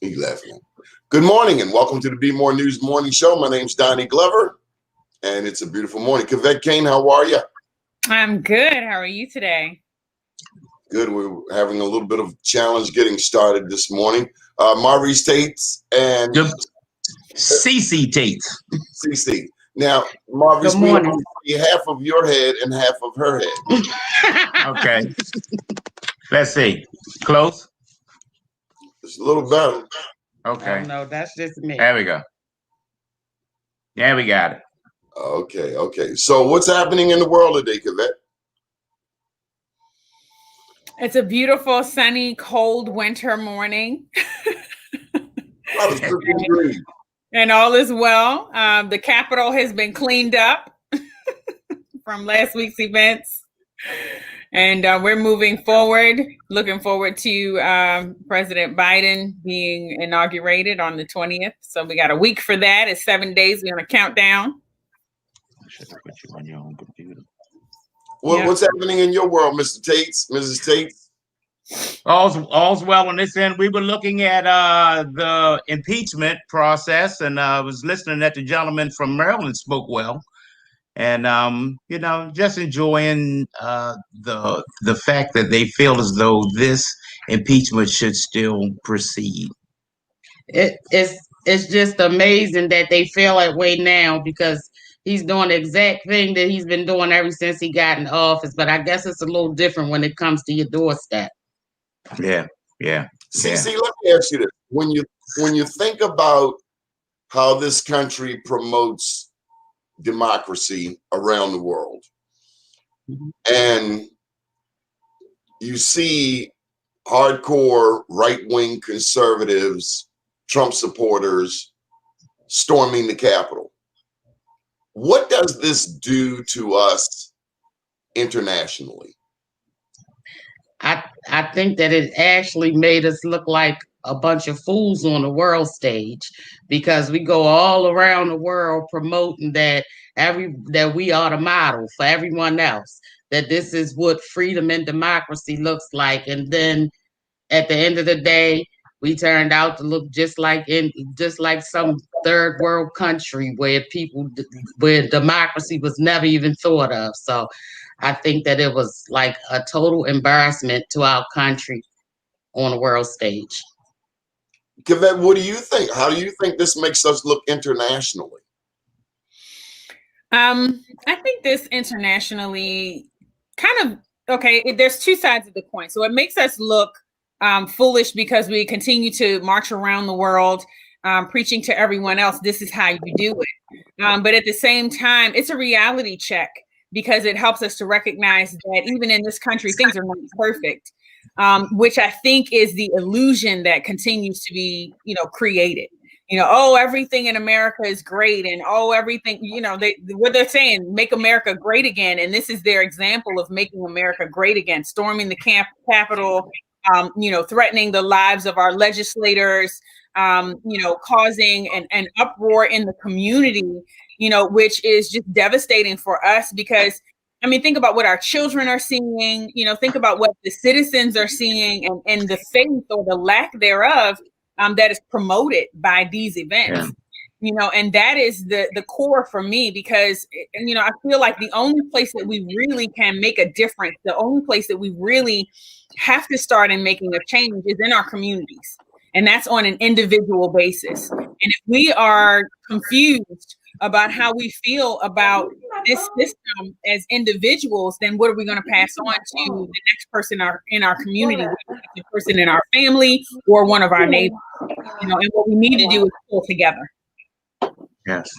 He's laughing. Good morning and welcome to the BmoreNews Morning Show. My name's Donnie Glover and it's a beautiful morning. Kavette Kane, how are you? I'm good. How are you today? Good. We're having a little bit of challenge getting started this morning. Maurice Tate and CC Tate. CC. Now, Maurice, we only see half of your head and half of her head. Okay. Let's see. Close. It's a little better. Okay. Oh, no, that's just me. There we go. Yeah, we got it. Okay. So what's happening in the world today, Kavette? It's a beautiful, sunny, cold winter morning. And all is well. The Capitol has been cleaned up from last week's events. And we're moving forward, looking forward to President Biden being inaugurated on the 20th. So we got a week for that. It's 7 days. We're on a countdown. I should have put you on your own computer. What's happening in your world, Mr. Tates, Mrs. Tate? All's well on this end. We were looking at the impeachment process, and I was listening that the gentleman from Maryland spoke well, and just enjoying the fact that they feel as though this impeachment should still proceed. It's just amazing that they feel that way now, because he's doing the exact thing that he's been doing ever since he got in office. But I guess it's a little different when it comes to your doorstep. Yeah. See, let me ask you this: when you think about how this country promotes democracy around the world, and you see hardcore right-wing conservatives, Trump supporters storming the Capitol, what does this do to us internationally? I think that it actually made us look like a bunch of fools on the world stage, because we go all around the world promoting that we are the model for everyone else, that this is what freedom and democracy looks like. And then at the end of the day, we turned out to look just like some third world country where democracy was never even thought of. So I think that it was like a total embarrassment to our country on the world stage. Kavette, what do you think? How do you think this makes us look internationally? I think this internationally there's two sides of the coin. So it makes us look foolish because we continue to march around the world preaching to everyone else, this is how you do it. But at the same time, it's a reality check, because it helps us to recognize that even in this country, things are not perfect, which I think is the illusion that continues to be, created. Everything in America is great, and everything, what they're saying, make America great again. And this is their example of making America great again, storming the Capitol, threatening the lives of our legislators, causing an uproar in the community, which is just devastating for us, because think about what our children are seeing, think about what the citizens are seeing, and the faith or the lack thereof that is promoted by these events. And that is the core for me, because, I feel like the only place that we really can make a difference, the only place that we really have to start in making a change is in our communities. And that's on an individual basis. And if we are confused about how we feel about this system as individuals, then what are we going to pass on to the next person in our community, the person in our family or one of our neighbors? And what we need to do is pull together. Yes.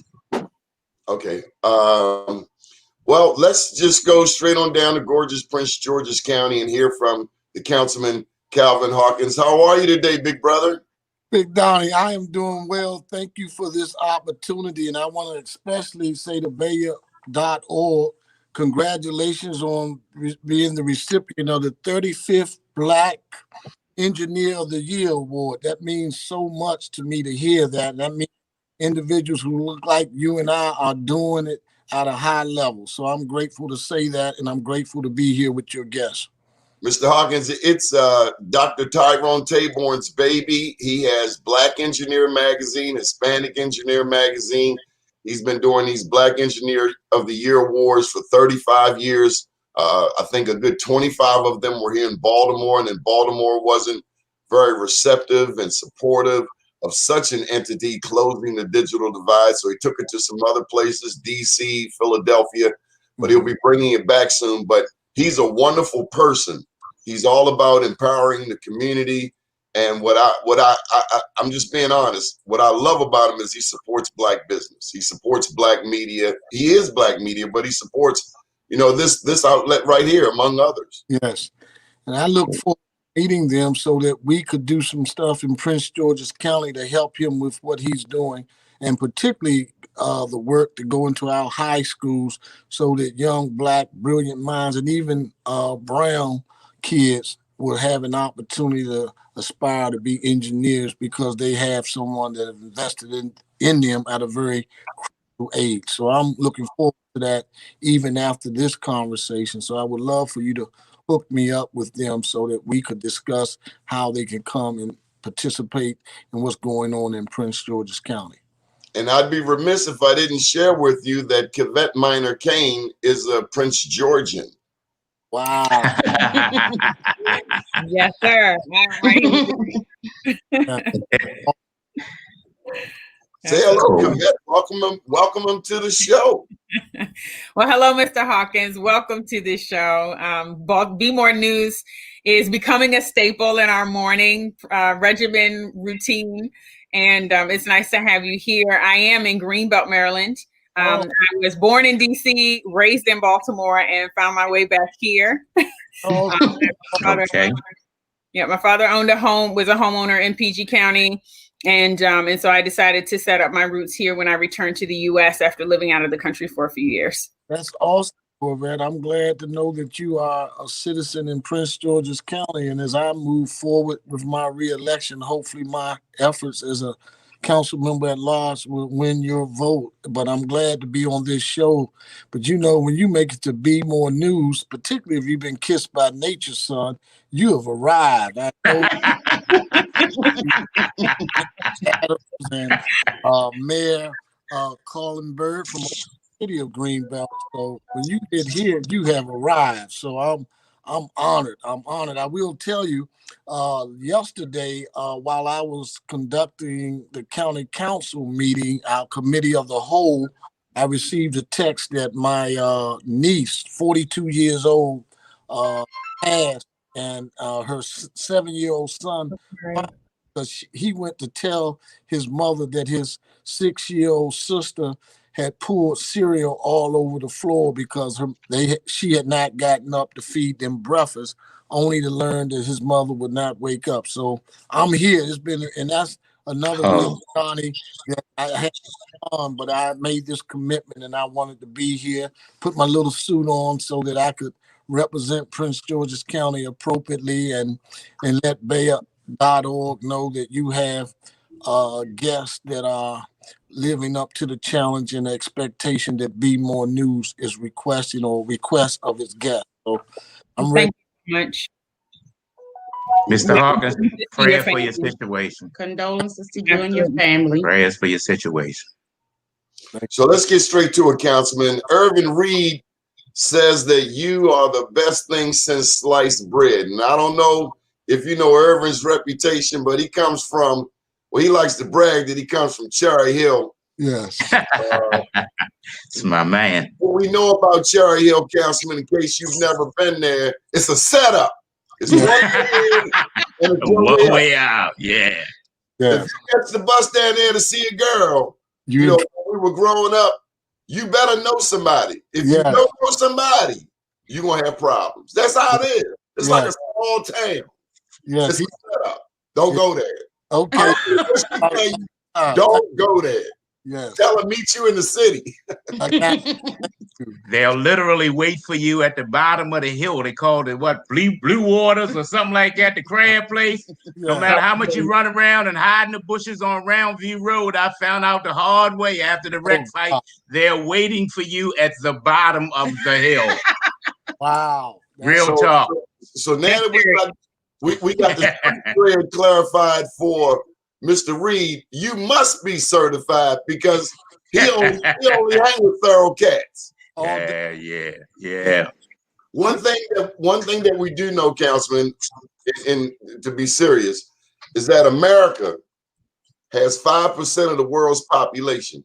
Okay. Well, let's just go straight on down to gorgeous Prince George's County and hear from the Councilman Calvin Hawkins. How are you today, big brother? Big Donnie, I am doing well. Thank you for this opportunity. And I want to especially say to Bayer.org, congratulations on being the recipient of the 35th Black Engineer of the Year Award. That means so much to me to hear that. That means individuals who look like you and I are doing it at a high level. So I'm grateful to say that, and I'm grateful to be here with your guests. Mr. Hawkins, it's Dr. Tyrone Taborn's baby. He has Black Engineer Magazine, Hispanic Engineer Magazine. He's been doing these Black Engineer of the Year awards for 35 years. I think a good 25 of them were here in Baltimore, and then Baltimore wasn't very receptive and supportive of such an entity closing the digital divide. So he took it to some other places, DC, Philadelphia, but he'll be bringing it back soon. But he's a wonderful person. He's all about empowering the community. And I'm just being honest. What I love about him is he supports Black business. He supports Black media. He is Black media, but he supports, this outlet right here, among others. Yes. And I look forward to meeting them so that we could do some stuff in Prince George's County to help him with what he's doing, and particularly the work to go into our high schools so that young Black brilliant minds and even brown kids will have an opportunity to aspire to be engineers because they have someone that invested in them at a very critical age. So I'm looking forward to that even after this conversation. So I would love for you to hook me up with them so that we could discuss how they can come and participate in what's going on in Prince George's County. And I'd be remiss if I didn't share with you that Kavette Minor Kane is a Prince Georgian. Wow. Yes, sir. All right. Say hello, Kavette. Welcome him to the show. Well, hello, Mr. Hawkins. Welcome to this show. BmoreNews is becoming a staple in our morning regimen routine. And it's nice to have you here. I am in Greenbelt, Maryland. I was born in DC, raised in Baltimore, and found my way back here. Okay. Yeah, my father owned a home, was a homeowner in PG County. And so I decided to set up my roots here when I returned to the U.S. after living out of the country for a few years. That's awesome, Corvette. I'm glad to know that you are a citizen in Prince George's County. And as I move forward with my reelection, hopefully my efforts as a council member at large will win your vote. But I'm glad to be on this show. But when you make it to BmoreNews, particularly if you've been kissed by nature, son, you have arrived. I know. And Mayor Colin Bird from the city of Greenbelt. So when you get here, you have arrived. So I'm honored. I'm honored. I will tell you, yesterday, while I was conducting the county council meeting, our committee of the whole, I received a text that my niece, 42 years old, passed, and her 7-year-old son, because he went to tell his mother that his 6-year-old sister had poured cereal all over the floor because she had not gotten up to feed them breakfast, only to learn that his mother would not wake up. So I'm here. And that's another reason, Connie, that I had on, but I made this commitment and I wanted to be here, put my little suit on so that I could represent Prince George's County appropriately and let Bayer.org know that you have guests that are living up to the challenge and the expectation that BmoreNews is requesting or request of its guests. So I'm ready. Thank you so much. Mr. Hawkins, prayers for your situation. Condolences to you and your family. Prayers for your situation. So let's get straight to it, Councilman. Irvin Reed says that you are the best thing since sliced bread. And I don't know if you know Irvin's reputation, but he comes from, he likes to brag that he comes from Cherry Hill. Yes. It's my man. What we know about Cherry Hill, Councilman, in case you've never been there, it's a setup. It's one way out. Yeah. If you catch the bus down there to see a girl, when we were growing up, you better know somebody. If you don't know somebody, you're going to have problems. That's how it is. It's like a small town. It's a setup. Don't go there. Okay. Don't go there. Yes. Tell them meet you in the city. They'll literally wait for you at the bottom of the hill. They call it what, Blue Waters or something like that, the crab place. No matter how much you run around and hide in the bushes on Roundview Road, I found out the hard way after the wreck fight. They're waiting for you at the bottom of the hill. Wow. Real talk. So now that we got the thread clarified for Mr. Reed, you must be certified because he only hang with thorough cats. Yeah. One thing that we do know, Councilman, and to be serious, is that America has 5% of the world's population,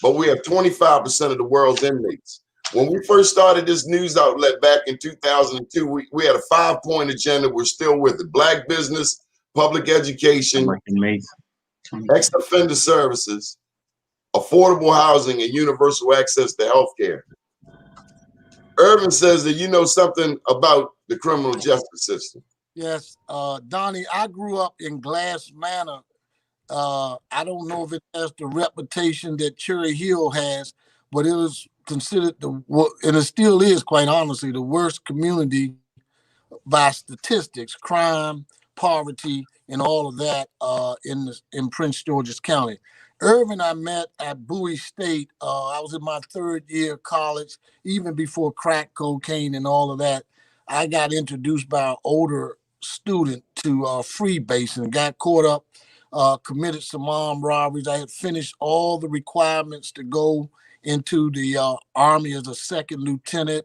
but we have 25% of the world's inmates. When we first started this news outlet back in 2002, we had a 5-point agenda. We're still with it: Black business, public education, ex-offender services, affordable housing, and universal access to health care. Irvin says that you know something about the criminal justice system. Yes, Donnie, I grew up in Glass Manor. I don't know if it has the reputation that Cherry Hill has, but it was considered and it still is, quite honestly, the worst community by statistics, crime, poverty, and all of that in Prince George's County. Irvin, I met at Bowie State. I was in my 3rd year of college, even before crack cocaine and all of that. I got introduced by an older student to freebasing, got caught up, committed some armed robberies. I had finished all the requirements to go into the Army as a 2nd lieutenant,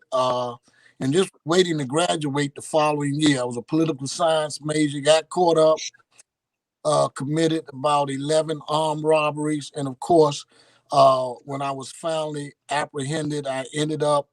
and just waiting to graduate the following year. I was a political science major, got caught up, committed about 11 armed robberies. And of course, when I was finally apprehended, I ended up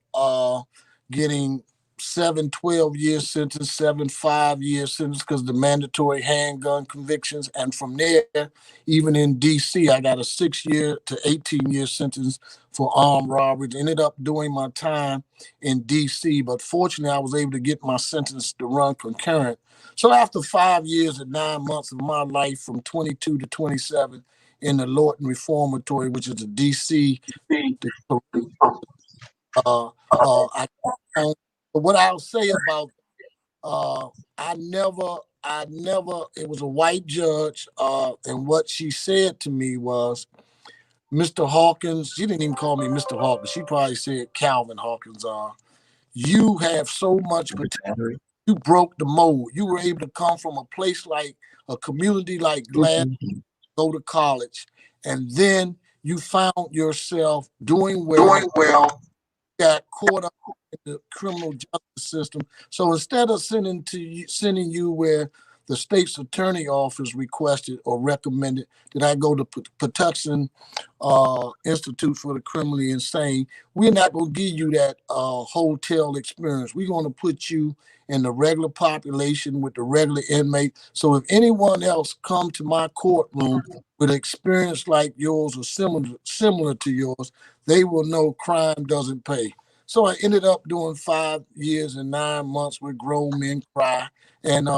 getting 7 12-year sentence, 7 5-year sentence because the mandatory handgun convictions. And from there, even in DC, I got a 6-year to 18-year sentence for armed robberies. Ended up doing my time in DC, but fortunately I was able to get my sentence to run concurrent. So after 5 years and 9 months of my life, from 22 to 27 in the Lorton Reformatory, which is a DC, what I'll say about, I never, it was a white judge, and what she said to me was, Mr. Hawkins, she didn't even call me Mr. Hawkins. She probably said Calvin Hawkins. You have so much potential. You broke the mold. You were able to come from a place like a community like Glass, go to college, and then you found yourself doing well. Got caught up in the criminal justice system. So instead of sending you where the state's attorney office requested or recommended that I go to Patuxent Institute for the Criminally Insane, we're not going to give you that hotel experience. We're going to put you in the regular population with the regular inmate. So if anyone else come to my courtroom with an experience like yours or similar to yours, they will know crime doesn't pay. So I ended up doing 5 years and 9 months with Grown Men Cry, and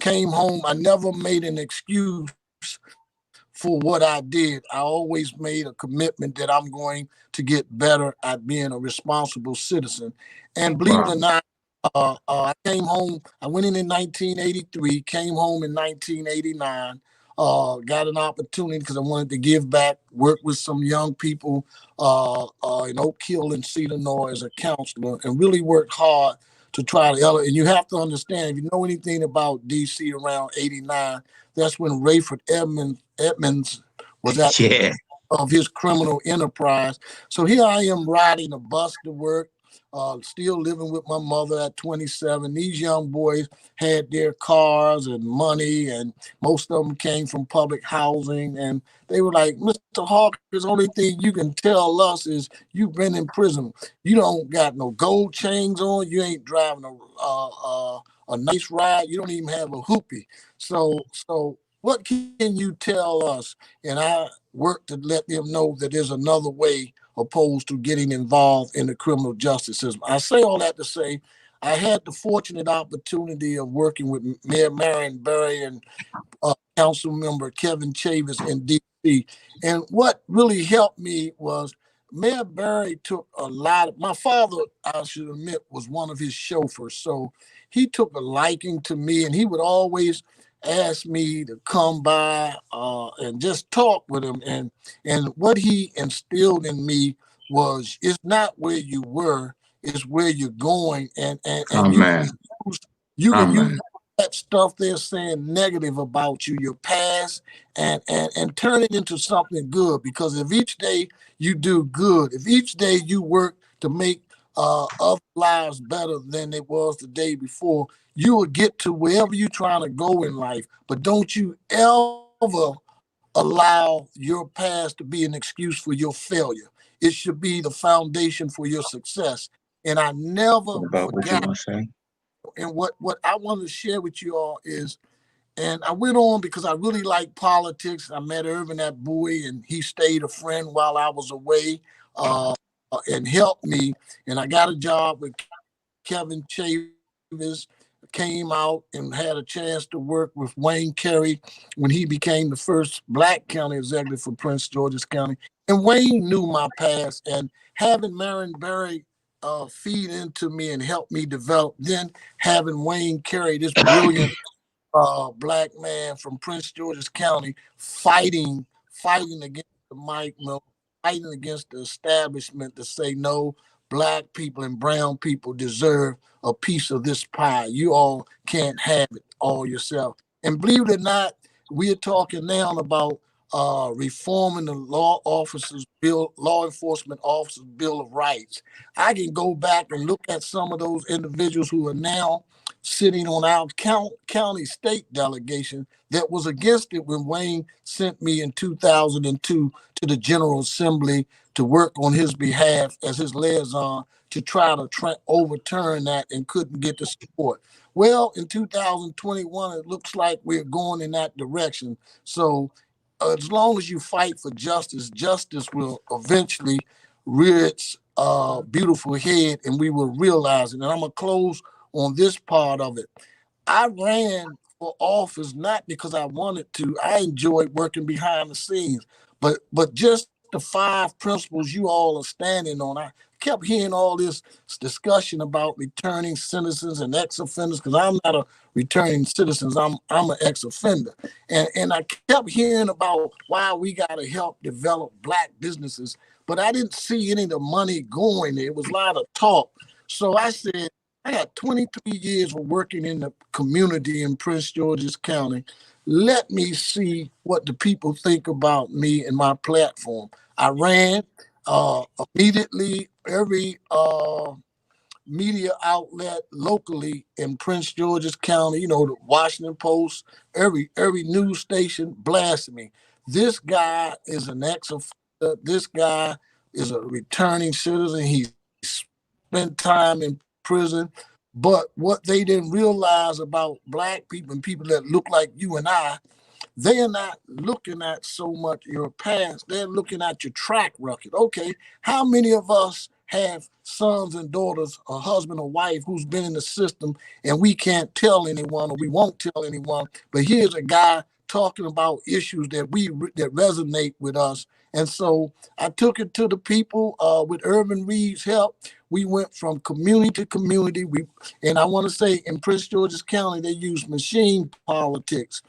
came home. I never made an excuse for what I did. I always made a commitment that I'm going to get better at being a responsible citizen. And believe it or not, I came home. I went in 1983, came home in 1989. Got an opportunity because I wanted to give back, work with some young people in Oak Hill and Cedar Knoll as a counselor, and really worked hard to try to elevate. And you have to understand, if you know anything about DC around 89, that's when Rayford Edmonds was at the of his criminal enterprise. So here I am riding a bus to work, still living with my mother at 27. These young boys had their cars and money, and most of them came from public housing. And they were like, Mr. Hawkins, the only thing you can tell us is you've been in prison. You don't got no gold chains on. You ain't driving a nice ride. You don't even have a hoopie. So what can you tell us? And I work to let them know that there's another way opposed to getting involved in the criminal justice system. I say all that to say I had the fortunate opportunity of working with Mayor Marion Barry and Council Member Kevin Chavis in D.C. And what really helped me was Mayor Barry took a lot of, my father, I should admit, was one of his chauffeurs. So he took a liking to me, and he would always ask me to come by and just talk with him. And what he instilled in me was, it's not where you were, is where you're going, and Amen. you can use Amen. that stuff they're saying negative about you, your past, and turn it into something good. Because if each day you do good, if each day you work to make other lives better than it was the day before, you will get to wherever you're trying to go in life. But don't you ever allow your past to be an excuse for your failure. It should be the foundation for your success. And I never What about what you forgot. want to say? And what I wanted to share with you all is, and I went on because I really like politics. I met Irvin at Bowie, and he stayed a friend while I was away and helped me. And I got a job with Kevin Chavis, came out and had a chance to work with Wayne Carey when he became the first Black county executive for Prince George's County. And Wayne knew my past, and having Marion Barry feed into me and help me develop, then having Wayne Carey, this brilliant Black man from Prince George's County, fighting against the Mike Mill, fighting against the establishment to say no, Black people and brown people deserve a piece of this pie. You all can't have it all yourself. And believe it or not, we are talking now about reforming the law enforcement officers Bill of Rights. I can go back and look at some of those individuals who are now sitting on our county state delegation that was against it when Wayne sent me in 2002 to the General Assembly to work on his behalf as his liaison to try to overturn that, and couldn't get the support. Well, in 2021, it looks like we're going in that direction. So as long as you fight for justice, justice will eventually rear its beautiful head, and we will realize it. And I'm going to close on this part of it. I ran for office not because I wanted to. I enjoyed working behind the scenes, but just the 5 principles you all are standing on. I kept hearing all this discussion about returning citizens and ex-offenders, because I'm not a returning citizen. I'm an ex-offender. And I kept hearing about why we got to help develop Black businesses, but I didn't see any of the money going there. It was a lot of talk. So I said, I got 23 years of working in the community in Prince George's County. Let me see what the people think about me and my platform. I ran immediately every media outlet locally in Prince George's County, the Washington Post, every news station blasted me. This guy is an ex-offender. This guy is a returning citizen. He spent time in prison. But what they didn't realize about Black people and people that look like you and I, they are not looking at so much your past. They're looking at your track record. Okay, how many of us have sons and daughters, a husband or wife who's been in the system, and we can't tell anyone, or we won't tell anyone? But here's a guy talking about issues that resonate with us. And so I took it to the people with Irvin Reed's help. We went from community to community. And I want to say in Prince George's County, they used machine politics.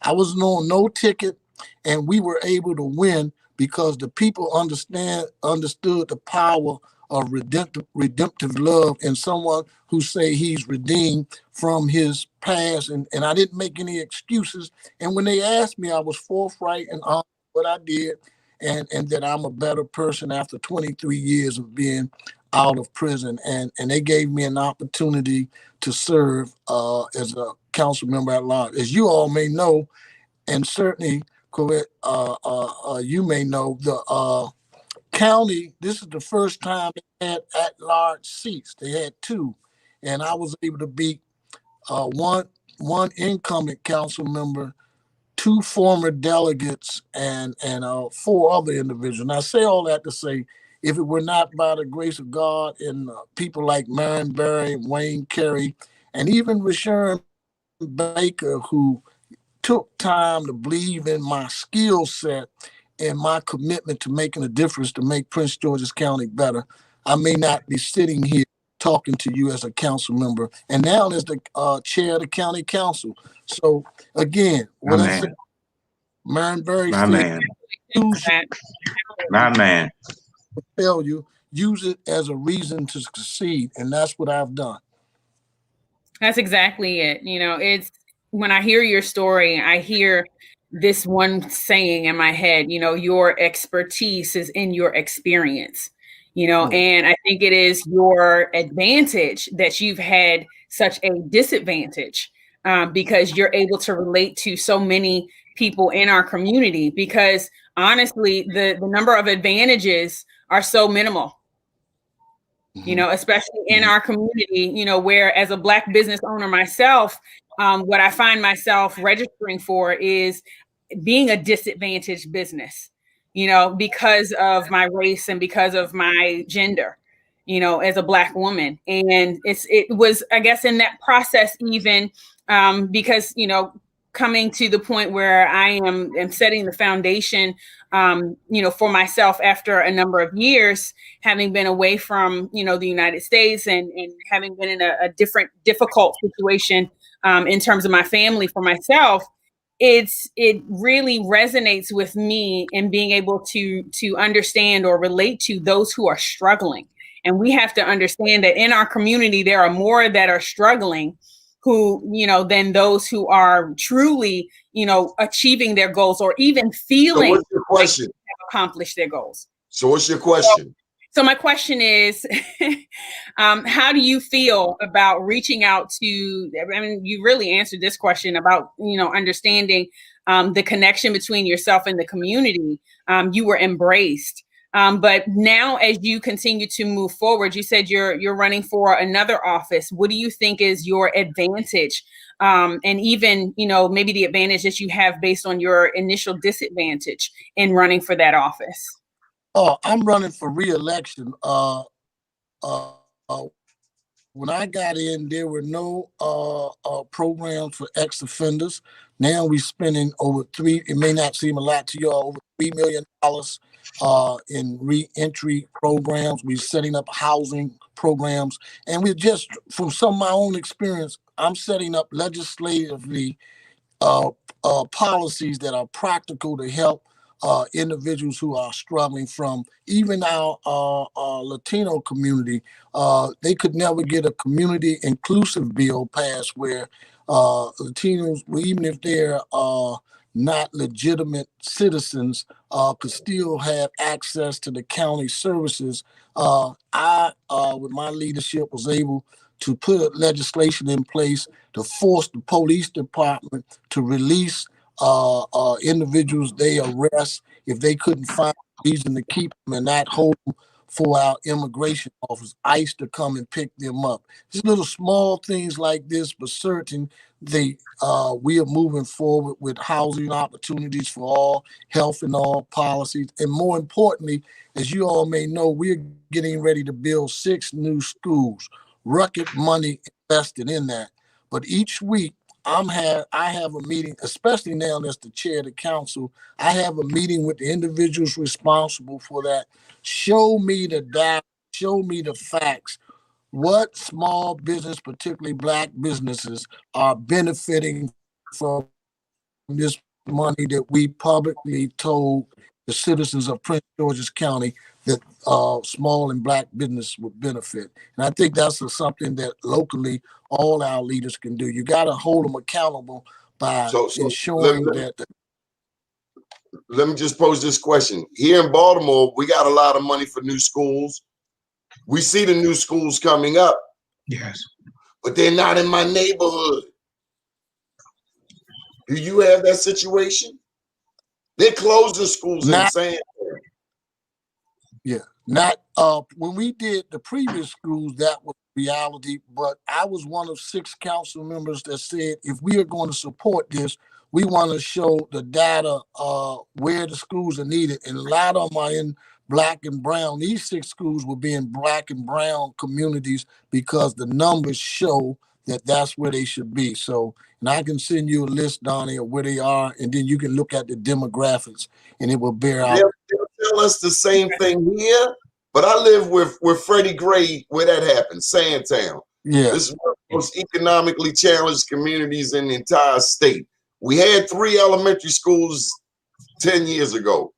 I wasn't on no ticket, and we were able to win because the people understood the power of redemptive love in someone who say he's redeemed from his past. And I didn't make any excuses. And when they asked me, I was forthright and honest what I did, and that I'm a better person after 23 years of being out of prison. And they gave me an opportunity to serve as a council member at large. As you all may know, and certainly you may know, the county, this is the first time they had at-large seats. They had 2, and I was able to beat one incumbent council member, 2 former delegates, and 4 other individuals. And I say all that to say, if it were not by the grace of God and people like Marion Barry, Wayne Carey, and even Rashawn Baker, who took time to believe in my skill set and my commitment to making a difference to make Prince George's County better, I may not be sitting here talking to you as a council member, and now as the chair of the county council. So again, what I said, Marion Barry said, My man. Tell use it as a reason to succeed. And that's what I've done. That's exactly it. You know, it's when I hear your story, I hear this one saying in my head, you know, your expertise is in your experience, you know, and I think it is your advantage that you've had such a disadvantage because you're able to relate to so many people in our community because honestly, the number of advantages are so minimal. You know, especially in our community, you know, where as a Black business owner myself, what I find myself registering for is being a disadvantaged business, you know, because of my race and because of my gender, you know, as a Black woman. And it was, I guess, in that process, even because, you know, coming to the point where I am setting the foundation, you know, for myself after a number of years, having been away from, you know, the United States and having been in a difficult situation in terms of my family for myself, it really resonates with me in being able to understand or relate to those who are struggling. And we have to understand that in our community, there are more that are struggling who, you know, than those who are truly, you know, achieving their goals or even feeling what's your question? like they have accomplished their goals. So what's your question? So my question is, how do you feel about reaching out to, I mean, you really answered this question about, you know, understanding the connection between yourself and the community. You were embraced. But now as you continue to move forward, you said you're running for another office. What do you think is your advantage? And even, you know, maybe the advantage that you have based on your initial disadvantage in running for that office? Oh, I'm running for re-election. When I got in, there were no programs for ex-offenders. Now we're spending over it may not seem a lot to y'all, over $3 million in re-entry programs. We're setting up housing programs. And we're just, from some of my own experience, I'm setting up legislatively policies that are practical to help individuals who are struggling, from even our Latino community. They could never get a community inclusive bill passed where Latinos, even if they're not legitimate citizens, could still have access to the county services. I, with my leadership, was able to put legislation in place to force the police department to release individuals they arrest if they couldn't find a reason to keep them and not hold them for our immigration office, ICE, to come and pick them up. Just little small things like this, but certain we are moving forward with housing opportunities for all, health and all policies. And more importantly, as you all may know, we're getting ready to build 6 new schools, record money invested in that. But each week, I have a meeting, especially now as the chair of the council. I have a meeting with the individuals responsible for that. Show me the data, show me the facts. What small business, particularly Black businesses, are benefiting from this money that we publicly told the citizens of Prince George's County that small and Black business would benefit. And I think that's something that locally all our leaders can do. You got to hold them accountable by ensuring that. Let me just pose this question. Here in Baltimore, we got a lot of money for new schools. We see the new schools coming up. Yes. But they're not in my neighborhood. Do you have that situation? They closed the schools in San. Yeah, not when we did the previous schools, that was reality. But I was one of 6 council members that said, if we are going to support this, we want to show the data where the schools are needed. And a lot of them are in Black and brown. These 6 schools will be in Black and brown communities because the numbers show that that's where they should be. So, and I can send you a list, Donnie, of where they are, and then you can look at the demographics, and it will bear out. They'll tell us the same thing here, but I live with Freddie Gray where that happened, Sandtown. Yeah. This is one of the most economically challenged communities in the entire state. We had 3 elementary schools 10 years ago.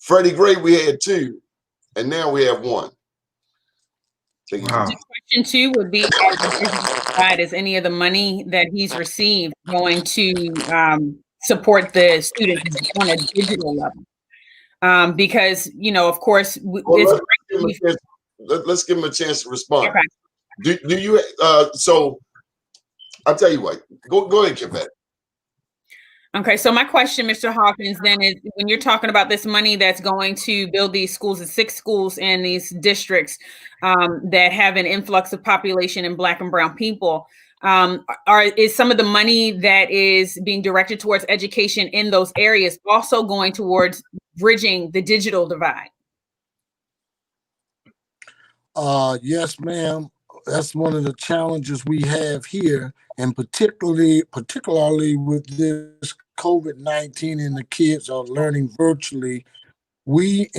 Freddie Gray, we had 2. and now we have one. Wow. The question two would be, is any of the money that he's received going to support the students on a digital level? Because, you know, of course, well, let's give him a chance to respond. Okay. Do you? So I'll tell you what. Go ahead, Kevin. Okay, so my question, Mr. Hawkins, then is when you're talking about this money that's going to build these schools, the 6 schools in these districts that have an influx of population in Black and Brown people, is some of the money that is being directed towards education in those areas also going towards bridging the digital divide? Yes, ma'am. That's one of the challenges we have here, and particularly with this COVID-19 and the kids are learning virtually. We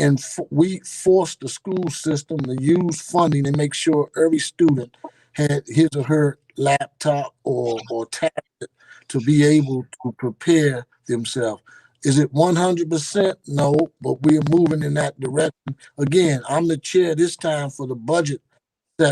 forced the school system to use funding and make sure every student had his or her laptop or tablet to be able to prepare themselves. Is it 100%? No, but we are moving in that direction. Again, I'm the chair this time for the budget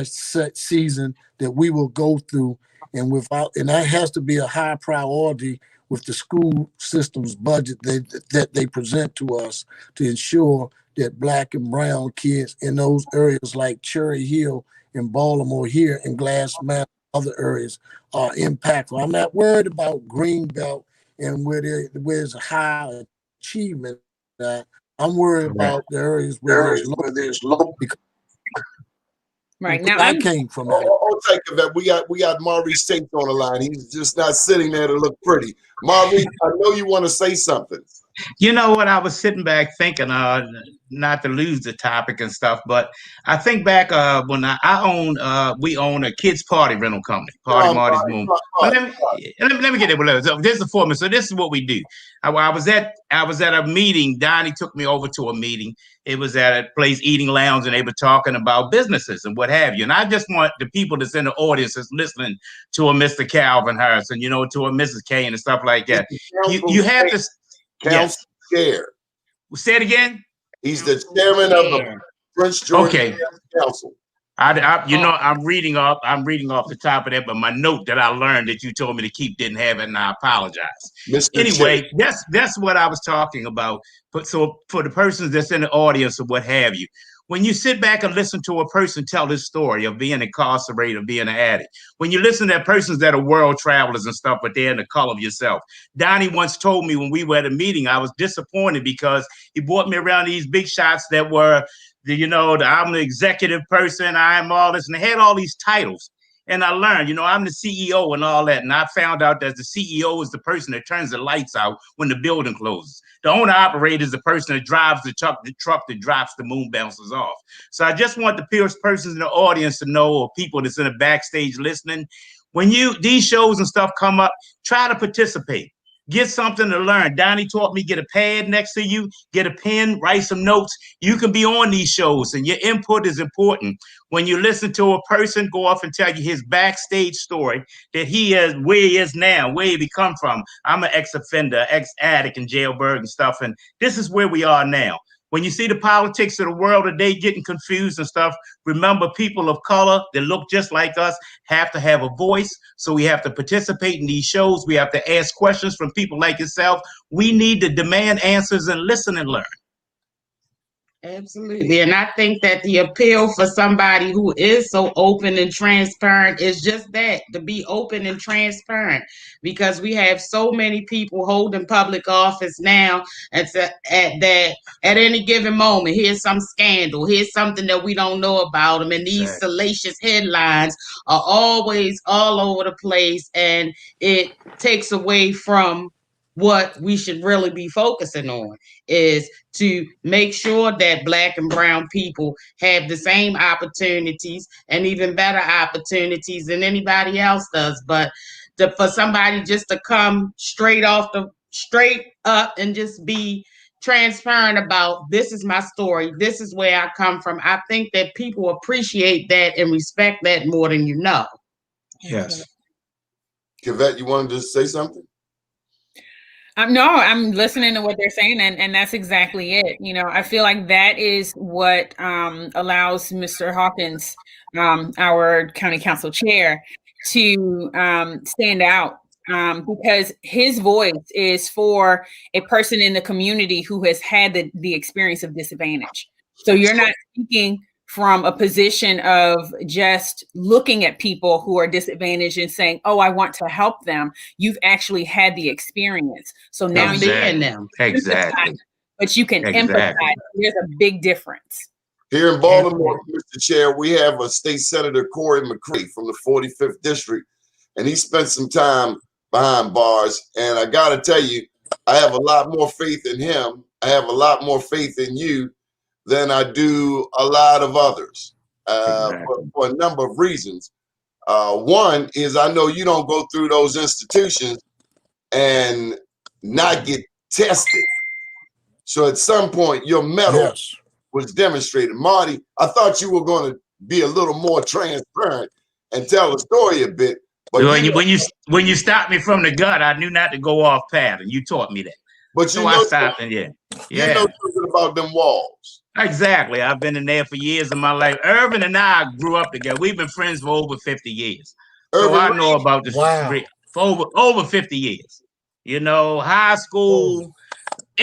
set season that we will go through, and that has to be a high priority with the school system's budget that they present to us to ensure that Black and brown kids in those areas like Cherry Hill in Baltimore here and Glass Mountain, other areas are impactful. I'm not worried about Greenbelt and where there's a high achievement. I'm worried about the areas where there's low. Right now, I came from that. We got Maurice Tate on the line. He's just not sitting there to look pretty. Maurice, I know you want to say something. You know what? I was sitting back thinking, not to lose the topic and stuff, but I think back when we own a kids' party rental company, Party Marty's Moon. Let me get it. So this is the format. So this is what we do. I was at a meeting. Donnie took me over to a meeting. It was at a place, Eating Lounge, and they were talking about businesses and what have you. And I just want the people that's in the audience that's listening to a Mr. Calvin Harrison, to a Mrs. Kane and stuff like that. You have to. Council chair. Say it again. He's the chairman of the Prince George Council. I'm reading off the top of that, but my note that I learned that you told me to keep didn't have it, and I apologize. Anyway, that's what I was talking about. But so for the persons that's in the audience or what have you, when you sit back and listen to a person tell his story of being incarcerated, of being an addict, when you listen to persons that are world travelers and stuff, but they're in the color of yourself. Donnie once told me when we were at a meeting, I was disappointed because he brought me around these big shots that were I'm the executive person, I'm all this, and they had all these titles. And I learned, I'm the CEO and all that. And I found out that the CEO is the person that turns the lights out when the building closes. The owner operator is the person that drives the truck that drops the moon bouncers off. So I just want the persons in the audience to know, or people that's in the backstage listening, when these shows and stuff come up, try to participate. Get something to learn. Donnie taught me, get a pad next to you, get a pen, write some notes. You can be on these shows, and your input is important. When you listen to a person go off and tell you his backstage story, that he is where he is now, where he come from. I'm an ex-offender, ex-addict in jailbird and stuff, and this is where we are now. When you see the politics of the world today getting confused and stuff, remember people of color that look just like us have to have a voice. So we have to participate in these shows. We have to ask questions from people like yourself. We need to demand answers and listen and learn. Absolutely. And I think that the appeal for somebody who is so open and transparent is just that, to be open and transparent, because we have so many people holding public office now at any given moment, here's some scandal, here's something that we don't know about them. And these salacious headlines are always all over the place, and it takes away from what we should really be focusing on, is to make sure that Black and brown people have the same opportunities and even better opportunities than anybody else does. But for somebody just to come straight up and just be transparent about, this is my story, this is where I come from, I think that people appreciate that and respect that more than you know. Yes. Kevette, you wanted to say something? No, I'm listening to what they're saying, and that's exactly it. You know, I feel like that is what allows Mr. Hawkins, our county council chair, to stand out, because his voice is for a person in the community who has had the experience of disadvantage. So you're not speaking from a position of just looking at people who are disadvantaged and saying, "Oh, I want to help them." You've actually had the experience. So now you Being them. Exactly. but you can empathize. There's a big difference. Here in Baltimore, Mr. Chair, we have a state senator, Corey McCree from the 45th district, and he spent some time behind bars. And I got to tell you, I have a lot more faith in him. I have a lot more faith in you than I do a lot of others, for a number of reasons. One is I know you don't go through those institutions and not get tested. So at some point, your mettle was demonstrated. Marty, I thought you were going to be a little more transparent and tell the story a bit. But when you stopped me from the gut, I knew not to go off path, and you taught me that. But so I stopped, and you know something about them walls. Exactly. I've been in there for years of my life. Irvin and I grew up together. We've been friends for over 50 years. So I know about this for over 50 years. You know, high school,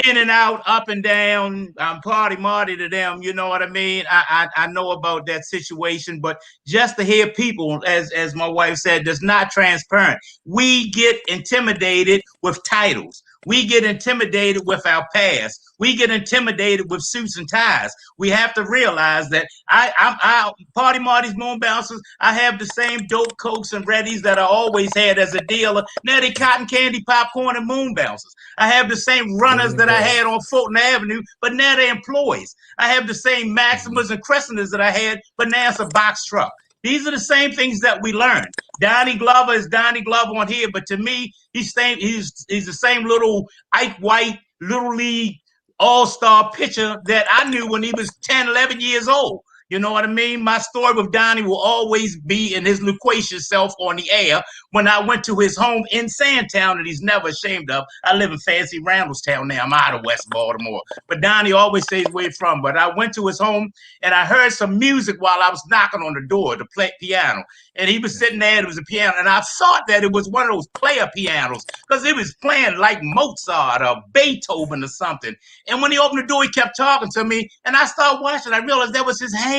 in and out, up and down. I'm party Marty to them. You know what I mean? I know about that situation, but just to hear people, as my wife said, that's not transparent. We get intimidated with titles. We get intimidated with our past. We get intimidated with suits and ties. We have to realize that I Party Marty's Moon Bouncers, I have the same dope cokes and readies that I always had as a dealer. Now they cotton candy, popcorn, and moon bouncers. I have the same runners that I had on Fulton Avenue, but now they're employees. I have the same Maximas and Crescenters that I had, but now it's a box truck. These are the same things that we learned. Donnie Glover is Donnie Glover on here, but to me, he's the same little Ike White, Little League all-star pitcher that I knew when he was 10, 11 years old. You know what I mean? My story with Donnie will always be in his loquacious self on the air. When I went to his home in Sandtown that he's never ashamed of. I live in fancy Randallstown now. I'm out of West Baltimore. But Donnie always says where he's from. But I went to his home and I heard some music while I was knocking on the door to play piano. And he was sitting there, it was a piano. And I thought that it was one of those player pianos because it was playing like Mozart or Beethoven or something. And when he opened the door, he kept talking to me. And I started watching. I realized that was his hands.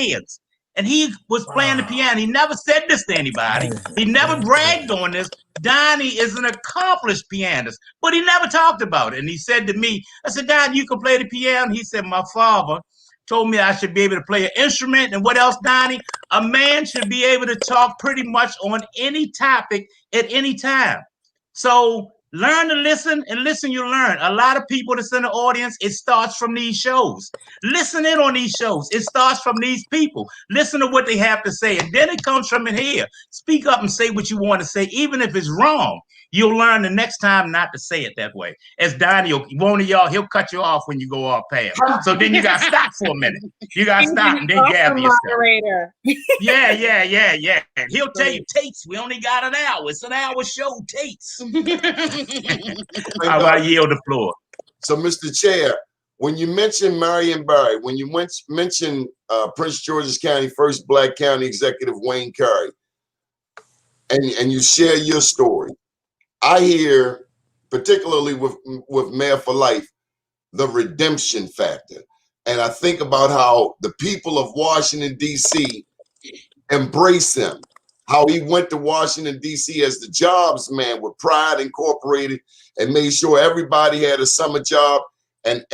And he was playing the piano. He never said this to anybody. He never bragged on this. Donnie is an accomplished pianist, but he never talked about it. And he said to me, I said, Don, you can play the piano? He said, my father told me I should be able to play an instrument. And what else, Donnie? A man should be able to talk pretty much on any topic at any time. So learn to listen, and listen, you learn. A lot of people that's in the audience, it starts from these shows. Listen in on these shows. It starts from these people. Listen to what they have to say, and then it comes from in here. Speak up and say what you want to say, even if it's wrong. You'll learn the next time not to say it that way. As Donnie, one of y'all, he'll cut you off when you go off past. So then you got to stop for a minute. You got to stop and then gather yourself. Yeah. He'll tell you, Tates, we only got an hour. It's an hour show, Tates. I yield the floor. So, Mr. Chair, when you mention Marion Barry, when you mention Prince George's County, first Black county executive Wayne Carey, and you share your story, I hear, particularly with Mayor for Life, the redemption factor. And I think about how the people of Washington, D.C. embrace him, how he went to Washington, D.C. as the jobs man with Pride Incorporated and made sure everybody had a summer job and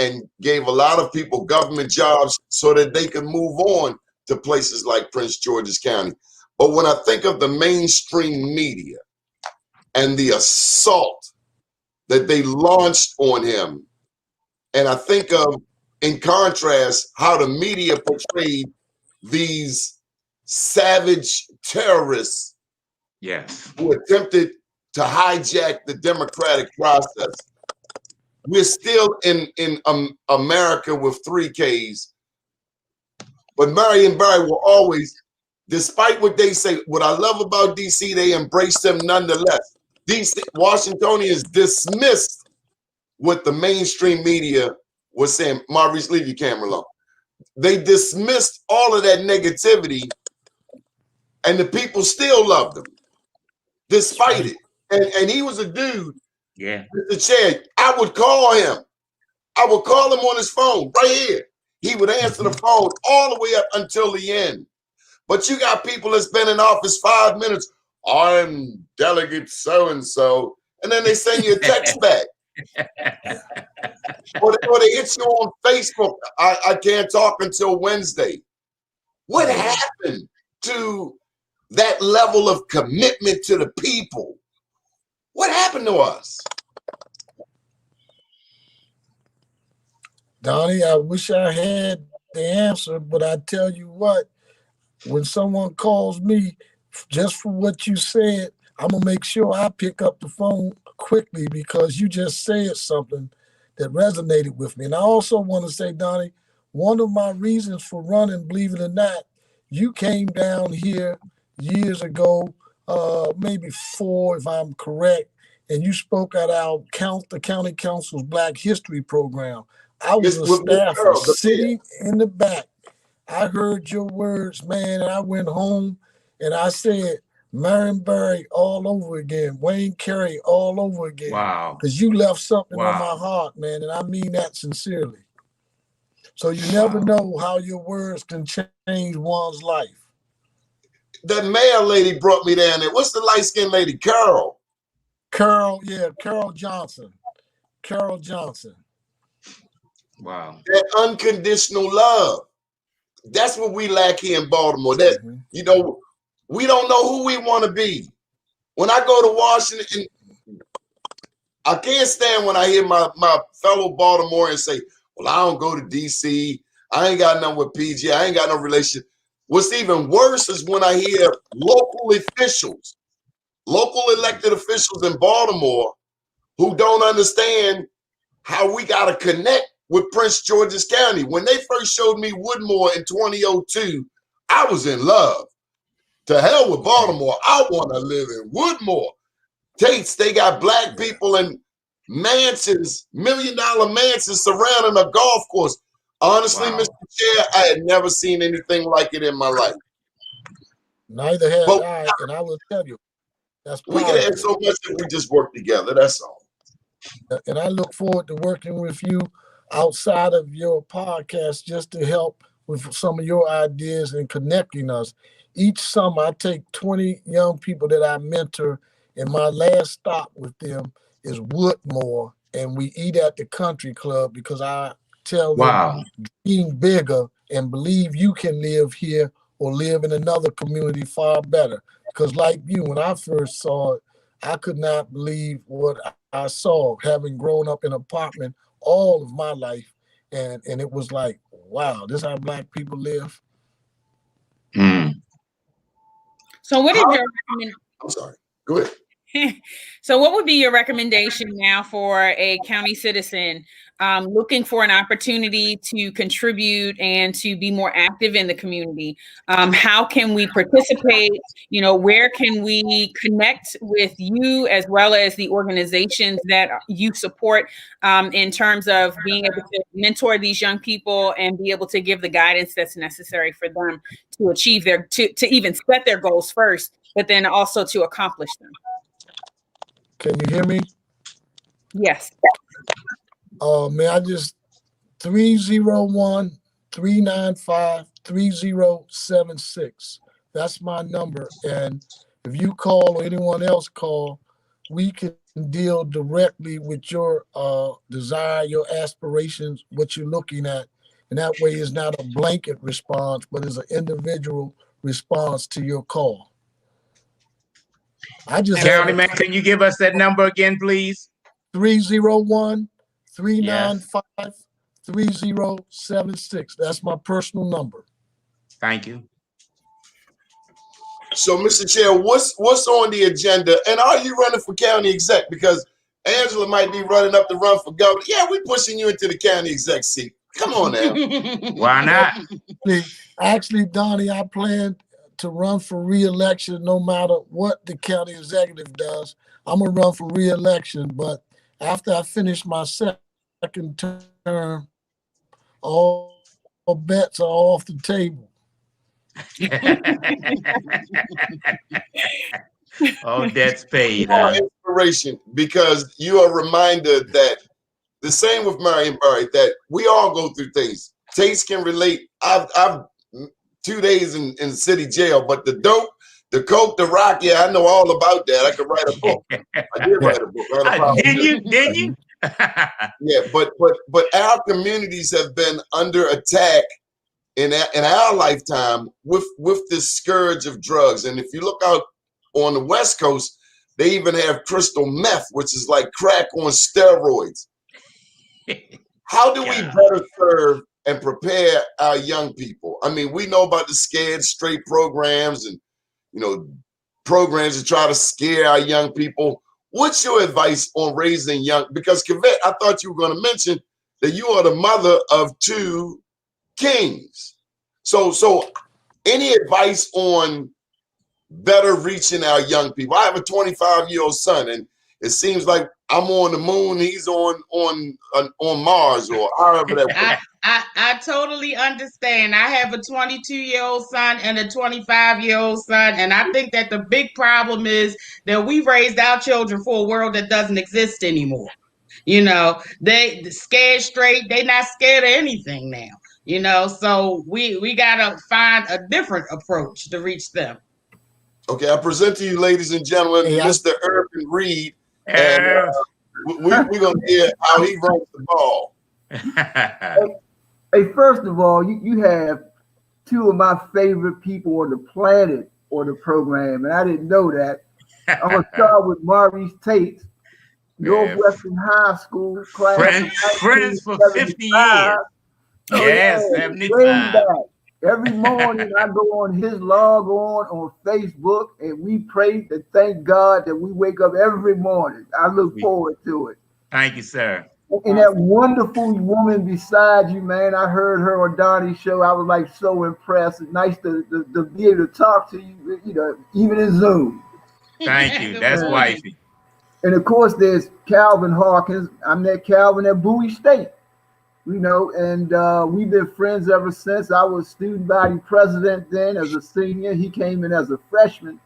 gave a lot of people government jobs so that they could move on to places like Prince George's County. But when I think of the mainstream media and the assault that they launched on him, and I think of, in contrast, how the media portrayed these savage terrorists who attempted to hijack the democratic process. We're still in America with 3 Ks, but Marion Barry will always, despite what they say, what I love about DC, they embrace them nonetheless. DC, Washingtonians dismissed what the mainstream media was saying. Maurice, leave your camera alone. They dismissed all of that negativity, and the people still loved him, despite it. And he was a dude, Yeah. the chair. I would call him. I would call him on his phone right here. He would answer the phone all the way up until the end. But you got people that's been in office 5 minutes. I'm Delegate so-and-so. And then they send you a text back. or they hit you on Facebook. I can't talk until Wednesday. What happened to that level of commitment to the people? What happened to us? Donnie, I wish I had the answer, but I tell you what, when someone calls me just for what you said, I'm going to make sure I pick up the phone quickly because you just said something that resonated with me. And I also want to say, Donnie, one of my reasons for running, believe it or not, you came down here years ago, maybe 4, if I'm correct, and you spoke at the county council's Black History program. I was a staffer sitting in the back. I heard your words, man, and I went home and I said, Marion Barry all over again, Wayne Carey all over again. Wow. Because you left something on my heart, man, and I mean that sincerely. So you never know how your words can change one's life. That mayor lady brought me down there. What's the light-skinned lady? Carol Johnson. Carol Johnson. Wow. That unconditional love. That's what we lack here in Baltimore. That, you know, we don't know who we want to be. When I go to Washington, I can't stand when I hear my fellow Baltimoreans say, well, I don't go to D.C. I ain't got nothing with PG. I ain't got no relationship. What's even worse is when I hear local elected officials in Baltimore who don't understand how we got to connect with Prince George's County. When they first showed me Woodmore in 2002, I was in love. To hell with Baltimore. I want to live in Woodmore. Tates, they got black people in mansions, $1 million mansions surrounding a golf course. Honestly, Mr. Chair, I had never seen anything like it in my life. Neither had I, and I will tell you, that's we can have so much if we just work together. That's all. And I look forward to working with you outside of your podcast just to help with some of your ideas and connecting us. Each summer, I take 20 young people that I mentor, and my last stop with them is Woodmore, and we eat at the country club because I tell them dream bigger and believe you can live here or live in another community far better. Because like you, when I first saw it, I could not believe what I saw, having grown up in an apartment all of my life. And it was like, wow, this is how Black people live. So what is your recommendation? I'm sorry. Go ahead. So what would be your recommendation now for a county citizen looking for an opportunity to contribute and to be more active in the community? How can we participate? You know, where can we connect with you as well as the organizations that you support in terms of being able to mentor these young people and be able to give the guidance that's necessary for them to achieve to even set their goals first, but then also to accomplish them? Can you hear me? Yes. May I just 301-395-3076. That's my number. And if you call or anyone else call, we can deal directly with your desire, your aspirations, what you're looking at. And that way it's not a blanket response, but it's an individual response to your call. Countyman, can you give us that number again, please? 301-395-3076. That's my personal number. Thank you. So, Mr. Chair, what's on the agenda? And are you running for county exec? Because Angela might be running up to run for governor. Yeah, we're pushing you into the county exec seat. Come on now. Why not? Actually, Donnie, I plan to run for re-election no matter what the county executive does. I'm gonna run for re-election, but After I finished my second term, all bets are off the table. Oh, debt's paid, You are huh? inspiration because you are a reminder that the same with Marion Barry, that we all go through things. Taste can relate. I've 2 days in city jail, but the dope, the coke, the rock, yeah, I know all about that. I could write a book. I did write a book. Did you? Did you? Yeah, but our communities have been under attack in our lifetime with this scourge of drugs. And if you look out on the West Coast, they even have crystal meth, which is like crack on steroids. How do we better serve and prepare our young people? I mean, we know about the Scared Straight programs and, you know, programs to try to scare our young people. What's your advice on raising young? Because Kavette, I thought you were going to mention that you are the mother of 2 kings. So any advice on better reaching our young people? I have a 25-year-old son, and it seems like I'm on the moon, he's on Mars, or however that works. I totally understand. I have a 22-year-old son and a 25-year-old son, and I think that the big problem is that we raised our children for a world that doesn't exist anymore. You know, they scared straight. They not scared of anything now. You know, so we gotta find a different approach to reach them. Okay, I present to you, ladies and gentlemen, Mr. Urban Reed, and we're gonna hear how he runs the ball. Hey, first of all, you have 2 of my favorite people on the planet on the program, and I didn't know that. I'm gonna start with Maurice Tate, Northwestern High School class. Friends for 50 years. Oh, yes, yeah, 75. Every morning I go on his log on Facebook, and we pray to thank God that we wake up every morning. I look forward to it. Thank you, sir. And that wonderful woman beside you, man, I heard her on Donnie's show. I was like so impressed. It's nice to be able to talk to you, you know, even in Zoom. Thank you. That's wifey. And of course, there's Calvin Hawkins. I met Calvin at Bowie State, you know, and we've been friends ever since. I was student body president then as a senior. He came in as a freshman,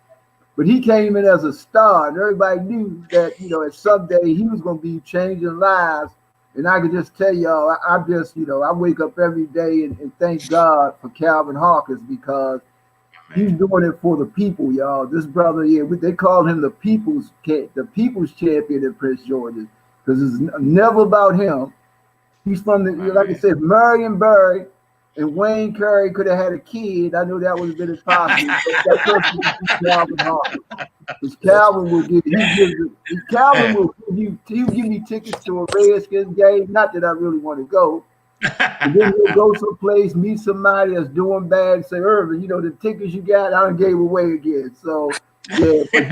but he came in as a star, and everybody knew that, you know, someday he was going to be changing lives. And I could just tell y'all, I just, you know, I wake up every day and thank God for Calvin Hawkins, because he's doing it for the people, y'all. This brother here, they call him the people's champion in Prince George's, because it's never about him. He's from the, like I said, Marion Barry and Wayne Curry could have had a kid. I know that would have been impossible. But that person is Calvin Hawkins. Because Calvin will give me tickets to a Redskins game. Not that I really want to go. And then he'll go someplace, meet somebody that's doing bad, and say, Irvin, you know, the tickets you got, I done gave away again. So yeah, but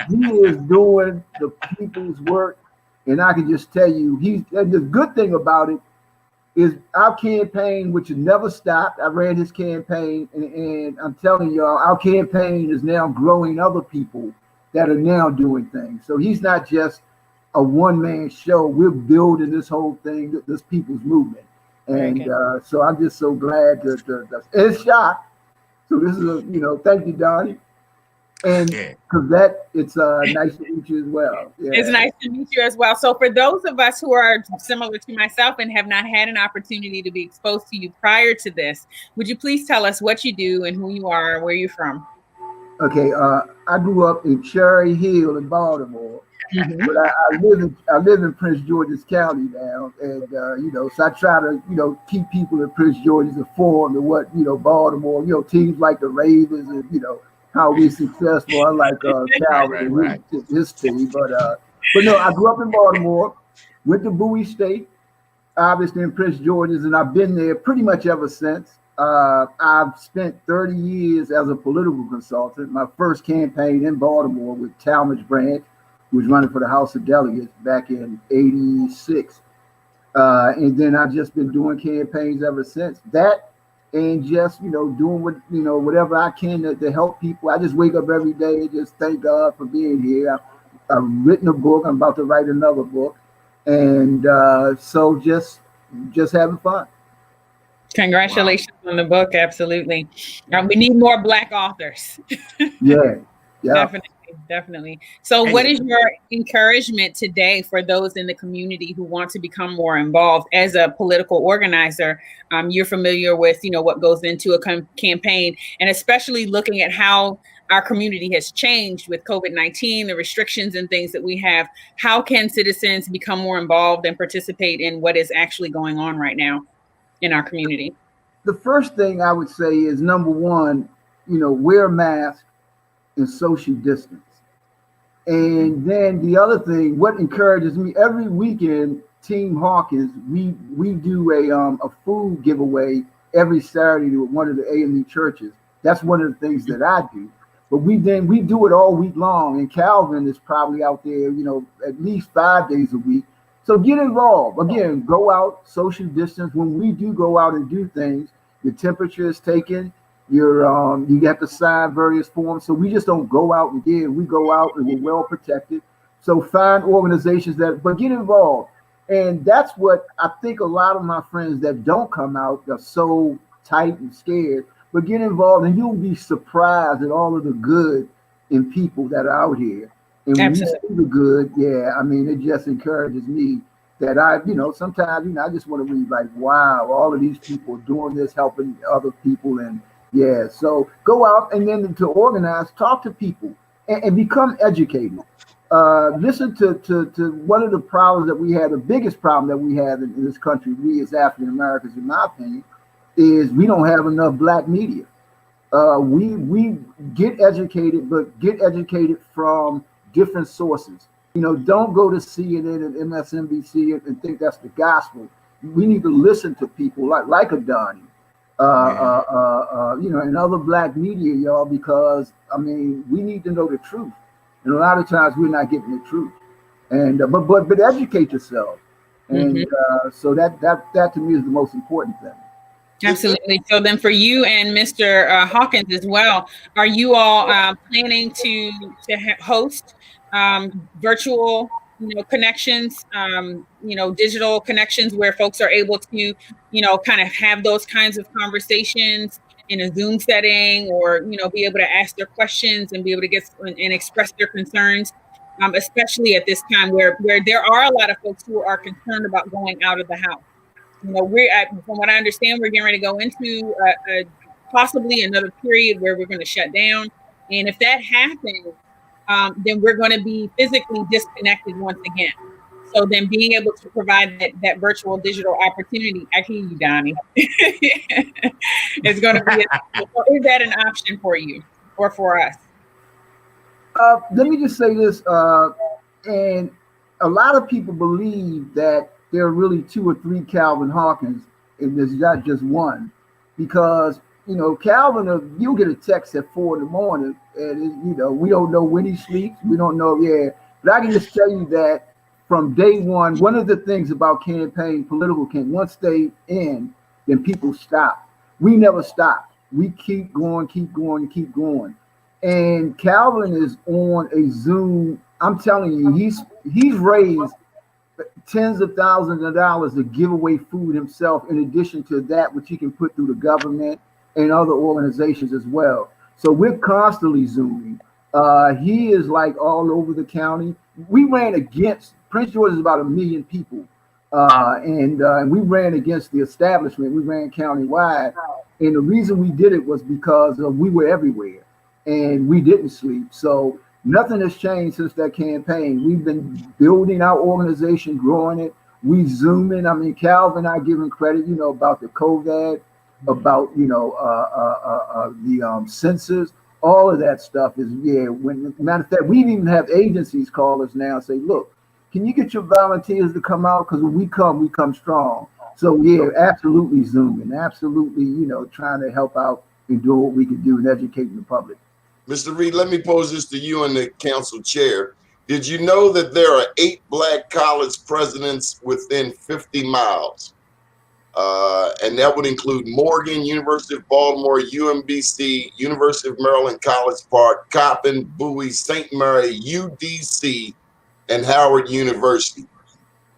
he is doing the people's work. And I can just tell you, and the good thing about it is our campaign, which has never stopped. I ran his campaign, and I'm telling y'all, our campaign is now growing other people that are now doing things. So he's not just a one-man show. We're building this whole thing, this people's movement. And so I'm just so glad that it's shot. So this is you know, thank you, Donnie. And because it's nice to meet you as well. Yeah. It's nice to meet you as well. So for those of us who are similar to myself and have not had an opportunity to be exposed to you prior to this, would you please tell us what you do and who you are and where you're from? Okay, I grew up in Cherry Hill in Baltimore, but I live in Prince George's County now, and you know, so I try to, you know, keep people in Prince George's informed of what, you know, Baltimore, you know, teams like the Ravens, and you know how we successful, unlike Calvin and his team. But no, I grew up in Baltimore, went to Bowie State, obviously in Prince George's, and I've been there pretty much ever since. I've spent 30 years as a political consultant. My first campaign in Baltimore with Talmadge Branch, who was running for the House of Delegates back in '86. And then I've just been doing campaigns ever since. That and just, you know, doing what, you know, whatever I can to help people. I just wake up every day and just thank God for being here. I've written a book. I'm about to write another book. And so just having fun. Congratulations on the book. Absolutely. We need more Black authors. Yeah. Definitely. So what is your encouragement today for those in the community who want to become more involved as a political organizer? You're familiar with, what goes into a campaign, and especially looking at how our community has changed with COVID-19, the restrictions and things that we have. How can citizens become more involved and participate in what is actually going on right now in our community? The first thing I would say is, number one, wear a mask and social distance. And then the other thing, what encourages me, every weekend, Team Hawkins, we do a food giveaway every Saturday to one of the AME churches. That's one of the things that I do. But we do it all week long. And Calvin is probably out there, at least 5 days a week. So get involved. Again, go out, social distance. When we do go out and do things, your temperature is taken. You have to sign various forms. So we just don't go out and give. We go out and we're well protected. So find organizations but get involved. And that's what I think a lot of my friends that don't come out are so tight and scared. But get involved, and you'll be surprised at all of the good in people that are out here. And when you see the good, it just encourages me that sometimes, I just want to read like, wow, all of these people doing this, helping other people. And so go out, and then to organize, talk to people and become educated. Listen to one of the problems that we have, the biggest problem that we have in this country, we as African Americans, in my opinion, is we don't have enough Black media. We get educated, but get educated from different sources. Don't go to CNN and MSNBC and think that's the gospel. We need to listen to people like Adani, and other Black media, y'all, because we need to know the truth. And a lot of times we're not getting the truth. And but educate yourself. And so that to me is the most important thing. Absolutely. So then for you and Mr. Hawkins as well, are you all planning to host virtual connections, digital connections where folks are able to, kind of have those kinds of conversations in a Zoom setting, or, be able to ask their questions and be able to get and express their concerns, especially at this time where there are a lot of folks who are concerned about going out of the house. From what I understand, we're getting ready to go into possibly another period where we're going to shut down. And if that happens, then we're going to be physically disconnected once again. So then being able to provide that virtual digital opportunity, I hear you, Donnie, is going to be, is that an option for you or for us? Let me just say this, and a lot of people believe that there are really 2 or 3 Calvin Hawkins, and there's not just one, because Calvin, you'll get a text at 4 a.m, and we don't know when he sleeps, we don't know, but I can just tell you that from day one of the things about political campaign, once they end, then people stop. We never stop. We keep going. And Calvin is on a Zoom. I'm telling you, he's raised tens of thousands of dollars to give away food himself, in addition to that which he can put through the government and other organizations as well. So we're constantly Zooming. He is like all over the county. We ran against, Prince George is about 1 million people. And we ran against the establishment. We ran countywide. And the reason we did it was because we were everywhere and we didn't sleep. So nothing has changed since that campaign. We've been building our organization, growing it. We zoom in. Calvin, I give him credit, about the COVID, about, the census, all of that stuff is, matter of fact, we even have agencies call us now and say, look, can you get your volunteers to come out? Because when we come strong. So absolutely zooming, absolutely, trying to help out and do what we can do in educating the public. Mr. Reed, let me pose this to you and the council chair. Did you know that there are 8 Black college presidents within 50 miles? And that would include Morgan, University of Baltimore, UMBC, University of Maryland, College Park, Coppin, Bowie, St. Mary, UDC, and Howard University.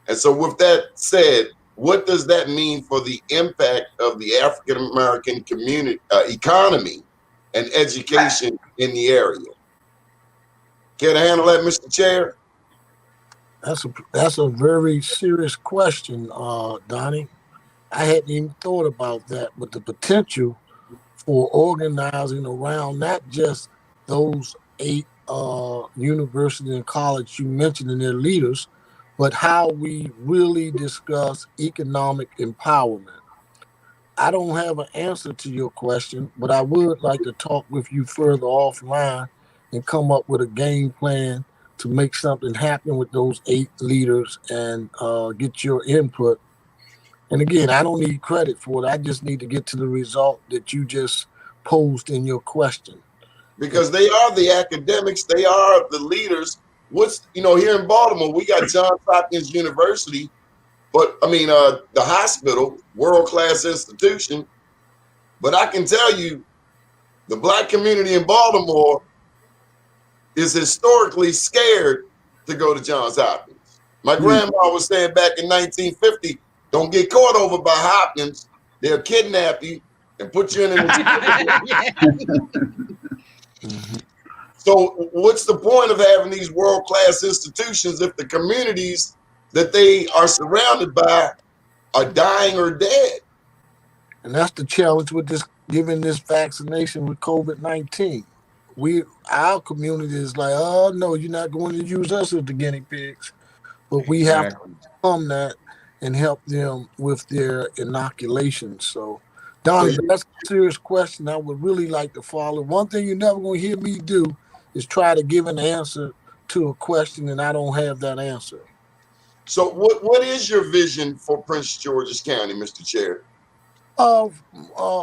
And so with that said, what does that mean for the impact of the African American community economy and education in the area? Care to handle that, Mr. Chair? That's a very serious question, Donnie. I hadn't even thought about that, but the potential for organizing around not just those 8 university and college you mentioned and their leaders, but how we really discuss economic empowerment. I don't have an answer to your question, but I would like to talk with you further offline and come up with a game plan to make something happen with those 8 leaders and get your input. And again, I don't need credit for it. I just need to get to the result that you just posed in your question. Because they are the academics, they are the leaders. Here in Baltimore, we got Johns Hopkins University, but the hospital, world-class institution. But I can tell you, the Black community in Baltimore is historically scared to go to Johns Hopkins. My grandma was saying back in 1950, don't get caught over by Hopkins. They'll kidnap you and put you in So what's the point of having these world-class institutions if the communities that they are surrounded by are dying or dead? And that's the challenge with this, giving this vaccination with COVID-19. Our community is like, oh no, you're not going to use us as the guinea pigs. But we have to overcome that and help them with their inoculation. So, Donnie, that's a serious question. I would really like to follow. One thing you're never going to hear me do is try to give an answer to a question and I don't have that answer. So what is your vision for Prince George's County, Mr. Chair?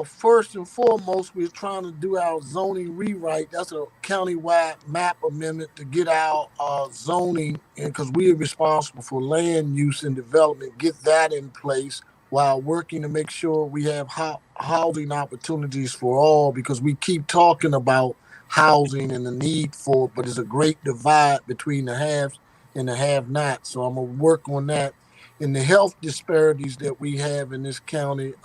First and foremost, we're trying to do our zoning rewrite. That's a countywide map amendment to get our zoning, and because we are responsible for land use and development, get that in place while working to make sure we have housing opportunities for all, because we keep talking about housing and the need for it, but there's a great divide between the haves and the have-nots. So I'm going to work on that. And the health disparities that we have in this county,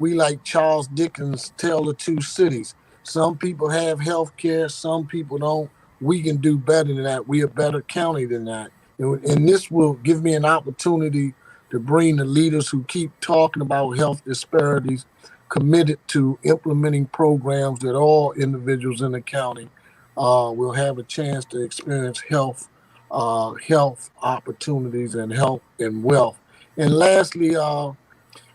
we, like Charles Dickens, tell the 2 cities. Some people have health care, some people don't. We can do better than that. We're a better county than that. And this will give me an opportunity to bring the leaders who keep talking about health disparities committed to implementing programs that all individuals in the county will have a chance to experience health opportunities and health and wealth. And lastly,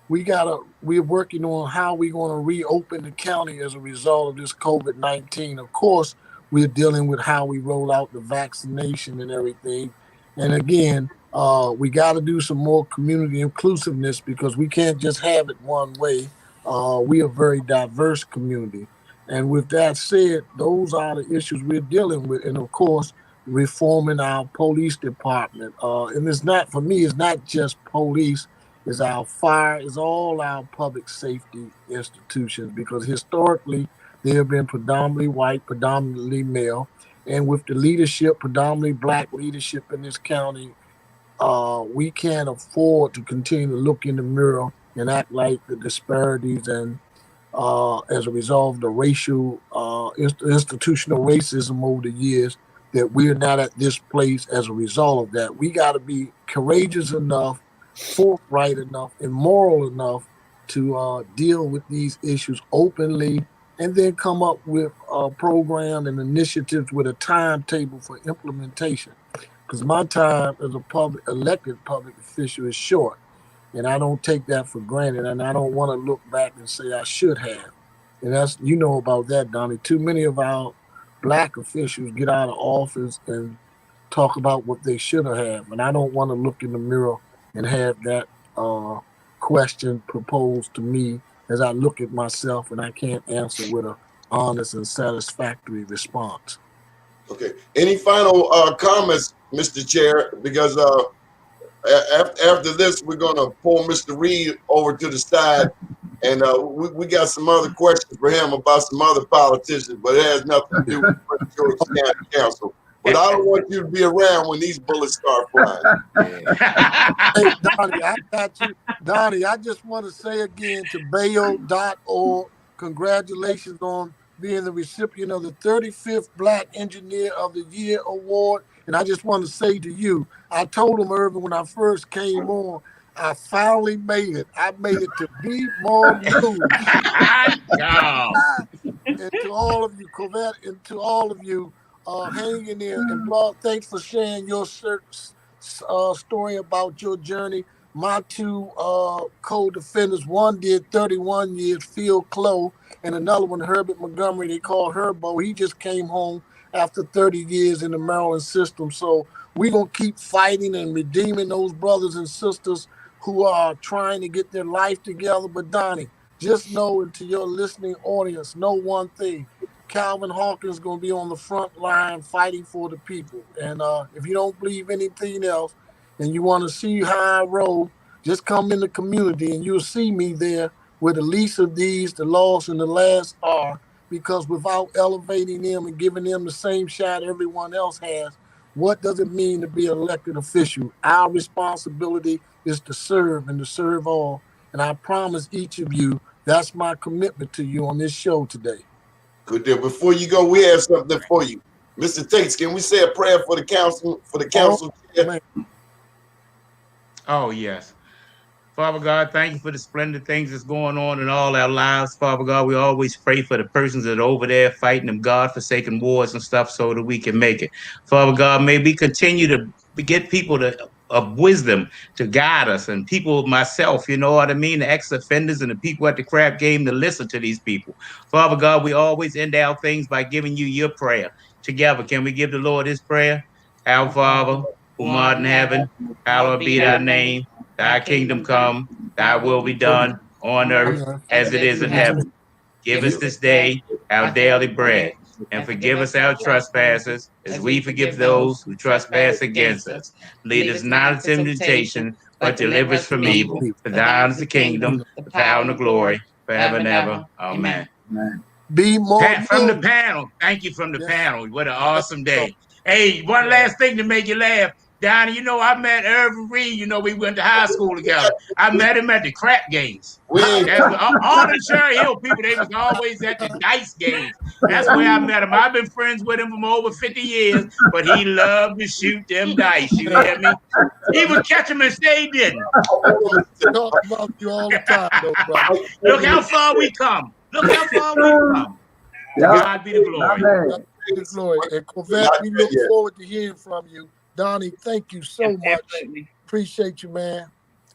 we're working on how we're going to reopen the county as a result of this COVID-19. Of course, we're dealing with how we roll out the vaccination and everything. And again, we got to do some more community inclusiveness because we can't just have it one way. We are a very diverse community. And with that said, those are the issues we're dealing with. And of course, reforming our police department. And it's not, for me, it's not just police, it's our fire, it's all our public safety institutions, because historically they have been predominantly white, predominantly male. And with the leadership, predominantly Black leadership in this county, we can't afford to continue to look in the mirror and act like the disparities and as a result of the racial, institutional racism over the years, that we're not at this place as a result of that. We got to be courageous enough, forthright enough, and moral enough to deal with these issues openly, and then come up with a program and initiatives with a timetable for implementation. Because my time as a elected public official is short, and I don't take that for granted, and I don't want to look back and say I should have. And that's, you know about that, Donnie. Too many of our Black officials get out of office and talk about what they should have. And I don't want to look in the mirror and have that question proposed to me as I look at myself and I can't answer with an honest and satisfactory response. Okay. Any final comments, Mr. Chair? Because after this, we're going to pull Mr. Reed over to the side, and we got some other questions for him about some other politicians, but it has nothing to do with Prince George's County Council. but I don't want you to be around when these bullets start flying. Hey, Donnie, I got you. Donnie, I just want to say again to Bayo.org, congratulations on being the recipient of the 35th Black Engineer of the Year Award. And I just want to say to you, I told him, Irvin, when I first came on, I finally made it. I made it to BmoreNews. And to all of you, Corvette, and to all of you hanging in. And Blog, thanks for sharing your story about your journey. My two co-defendants, one did 31 years, Phil Clough, and another one, Herbert Montgomery, they call Herbo. He just came home after 30 years in the Maryland system. So we're going to keep fighting and redeeming those brothers and sisters who are trying to get their life together. But Donnie, just know, and to your listening audience, know one thing. Calvin Hawkins is going to be on the front line fighting for the people. And if you don't believe anything else and you want to see how I roll, just come in the community and you'll see me there where the least of these, the lost and the last are. Because without elevating them and giving them the same shot everyone else has, what does it mean to be an elected official? Our responsibility is to serve and to serve all. And I promise each of you, that's my commitment to you on this show today. Good deal. Before you go, we have something for you. Mr. Tate, can we say a prayer for the council, Oh, yes. Father God, thank you for the splendid things that's going on in all our lives. Father God, we always pray for the persons that are over there fighting them God-forsaken wars and stuff so that we can make it. Father God, may we continue to get people of wisdom to guide us, and people, myself, you know what I mean, the ex-offenders and the people at the crap game to listen to these people. Father God, we always end our things by giving you your prayer. Together, can we give the Lord his prayer? Our Father, who art in heaven, hallowed be thy name. Thy kingdom come, thy will be done on earth as it is in heaven. Give us this day our daily bread, and forgive us our trespasses as we forgive those who trespass against us. Lead us not into temptation, but deliver us from evil. For thine is the kingdom, the power, and the glory, forever and ever. Amen. Be more from the panel. Thank you from the panel. What an awesome day. Hey, one last thing to make you laugh. Donnie, you know, I met Irvin Reed. You know, we went to high school together. I met him at the crap games. All the Cherry Hill people, they was always at the dice games. That's where I met him. I've been friends with him for over 50 years, but he loved to shoot them dice. You hear me? He would catch them and say he didn't. Talk about you all the time, though, bro. Look how far we come. Look how far we come. God be the glory. God be the glory. And Corvette, we look forward to hearing from you. Donnie, thank you so much. Appreciate you, man.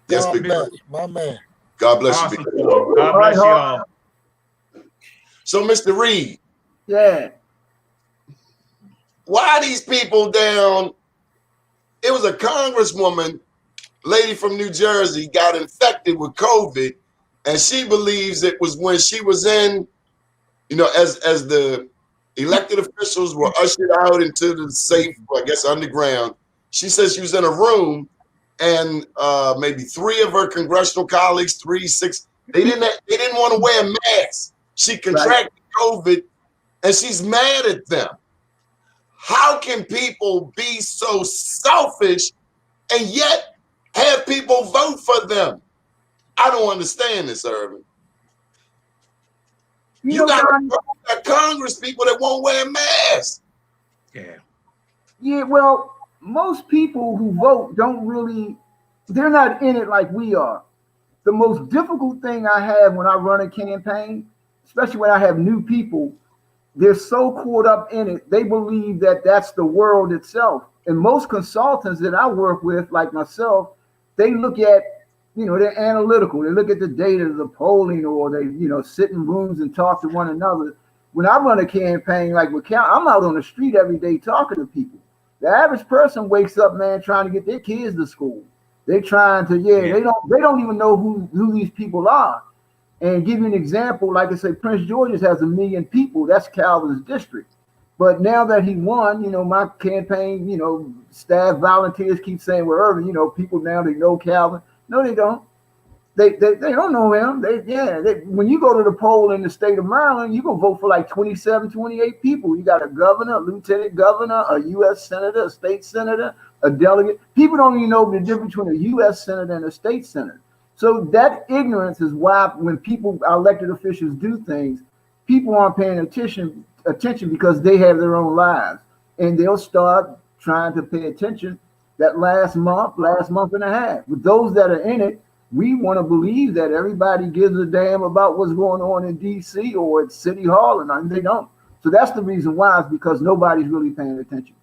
God bless, my man. God bless awesome. you. God bless you all. So, Mr. Reed. Yeah. Why these people down? It was a congresswoman, lady from New Jersey, got infected with COVID, and she believes it was when she was in, you know, as the elected officials were ushered out into the safe, I guess, underground. She says she was in a room, and maybe 3 of her congressional colleagues, 6, they didn't want to wear masks. She contracted COVID, and she's mad at them. How can people be so selfish and yet have people vote for them? I don't understand this, Irvin. You got Congress people that won't wear masks. Yeah, well, most people who vote don't really, they're not in it like we are. The most difficult thing I have when I run a campaign, especially when I have new people, they're so caught up in it, they believe that that's the world itself. And most consultants that I work with, like myself, they look at, you know, they're analytical. They look at the data, the polling, or they, you know, sit in rooms and talk to one another. When I run a campaign like with Cal, I'm out on the street every day talking to people. The average person wakes up, man, trying to get their kids to school. They're trying to, they don't even know who these people are. And give you an example, like I say, Prince George's has 1 million people. That's Calvin's district. But now that he won, you know, my campaign, you know, staff volunteers keep saying, well, Irvin, you know, people now, they know Calvin. No, they don't. They don't know him. When you go to the poll in the state of Maryland, you gonna vote for like 27, 28 people. You got a governor, a lieutenant governor, a U.S. senator, a state senator, a delegate. People don't even know the difference between a U.S. senator and a state senator. So that ignorance is why when people, our elected officials, do things, people aren't paying attention because they have their own lives, and they'll start trying to pay attention that last month and a half. With those that are in it, we want to believe that everybody gives a damn about what's going on in D.C. or at City Hall, and they don't. So that's the reason why, is because nobody's really paying attention.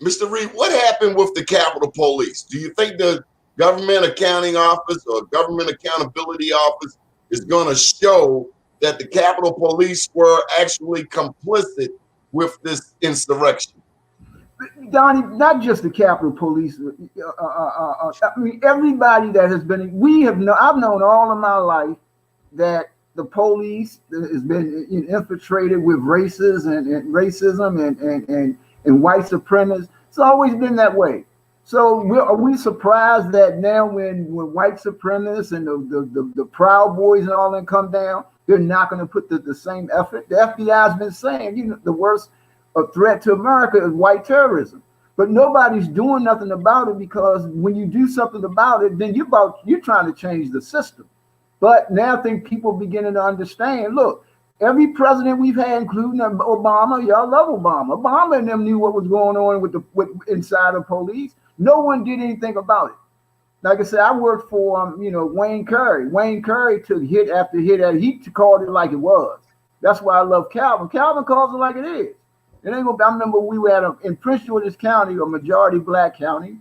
Mr. Reed, what happened with the Capitol Police? Do you think the Government Accounting Office or Government Accountability Office is going to show that the Capitol Police were actually complicit with this insurrection? Donnie, not just the Capitol Police. I mean, everybody that has been, I've known all of my life that the police has been infiltrated with racism and white supremacists. It's always been that way. So are we surprised that now when white supremacists and the Proud Boys and all them come down, they're not going to put the same effort? The FBI has been saying, the worst a threat to America is white terrorism, but nobody's doing nothing about it, because when you do something about it, then you're trying to change the system. But now I think people are beginning to understand. Look, every president we've had, including Obama, y'all love Obama. Obama and them knew what was going on with inside the police. No one did anything about it. Like I said, I worked for Wayne Curry. Wayne Curry took hit after hit. He called it like it was. That's why I love Calvin. Calvin calls it like it is. I remember we were in Prince George's County, a majority black county,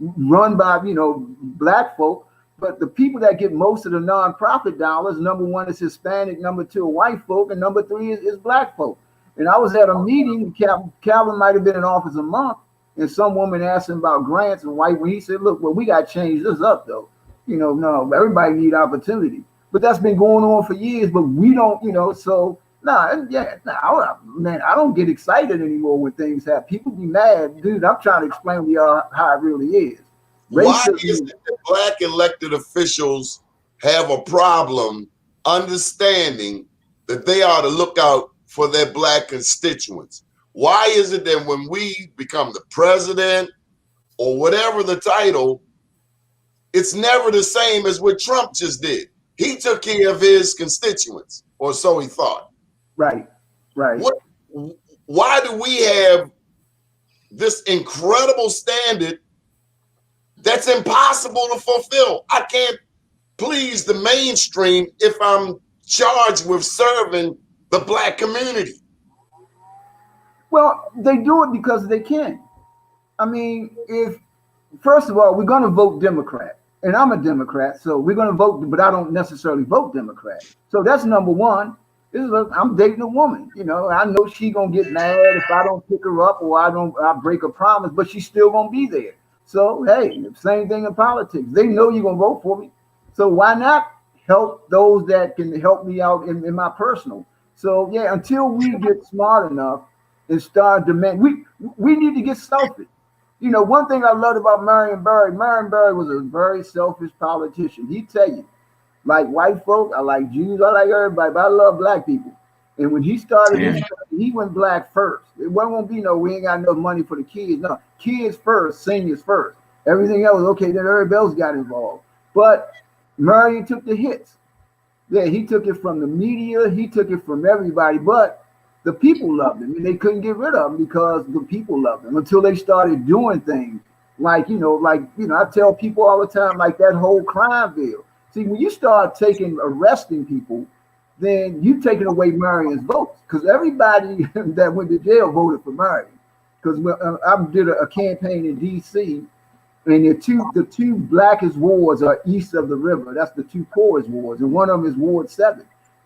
run by black folk. But the people that get most of the nonprofit dollars, number one is Hispanic, number two are white folk, and number three is black folk. And I was at a meeting. Calvin might have been in office a month, and some woman asked him about grants and white. When he said, "Look, well, we got to change this up, though. No, everybody need opportunity." But that's been going on for years. But we don't, so. Man, I don't get excited anymore when things happen. People be mad, dude. I'm trying to explain to y'all how it really is. Why is it that black elected officials have a problem understanding that they ought to look out for their black constituents? Why is it that when we become the president or whatever the title, it's never the same as what Trump just did? He took care of his constituents, or so he thought. Right. Why do we have this incredible standard that's impossible to fulfill? I can't please the mainstream if I'm charged with serving the black community. Well, they do it because they can. I mean, first of all, we're going to vote Democrat, and I'm a Democrat, so we're going to vote, but I don't necessarily vote Democrat. So that's number one. I'm dating a woman, I know she gonna get mad if I don't pick her up or I break a promise, but she's still gonna be there. So hey, same thing in politics. They know you're gonna vote for me, so why not help those that can help me out in my personal? So yeah, until we get smart enough and start demanding, we need to get selfish. One thing I loved about Marion Barry was a very selfish politician. He'd tell you, like white folk, I like Jews, I like everybody, but I love black people. And when he started, he went black first. It wasn't gonna be we ain't got enough money for the kids. No, kids first, seniors first. Everything else, okay, then everybody else got involved. But Marion took the hits. Yeah, he took it from the media, he took it from everybody, but the people loved him. And they couldn't get rid of him because the people loved him until they started doing things like, I tell people all the time, like that whole crime bill. See, when you start arresting people, then you're taking away Marion's votes, because everybody that went to jail voted for Marion. Because I did a campaign in D.C., and the two blackest wards are east of the river. That's the two poorest wards, and one of them is Ward 7.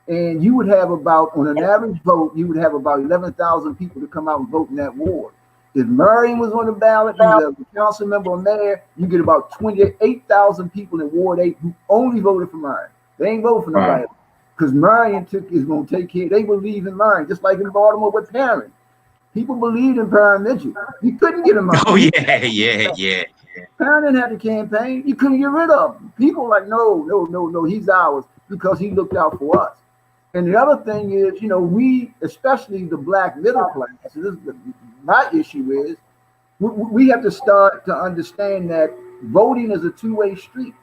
And you would have on an average vote, you would have about 11,000 people to come out and vote in that ward. If Marion was on the ballot, you have a council member or mayor, you get about 28,000 people in Ward 8 who only voted for Marion. They ain't voting for nobody else, because Marion is going to take care. They believe in Marion, just like in Baltimore with Perrin. People believed in Parent Mitchell. You couldn't get him out. Oh yeah. Parent didn't have the campaign. You couldn't get rid of him. People like, no, he's ours because he looked out for us. And the other thing is, we, especially the black middle class, my issue is, we have to start to understand that voting is a two-way street.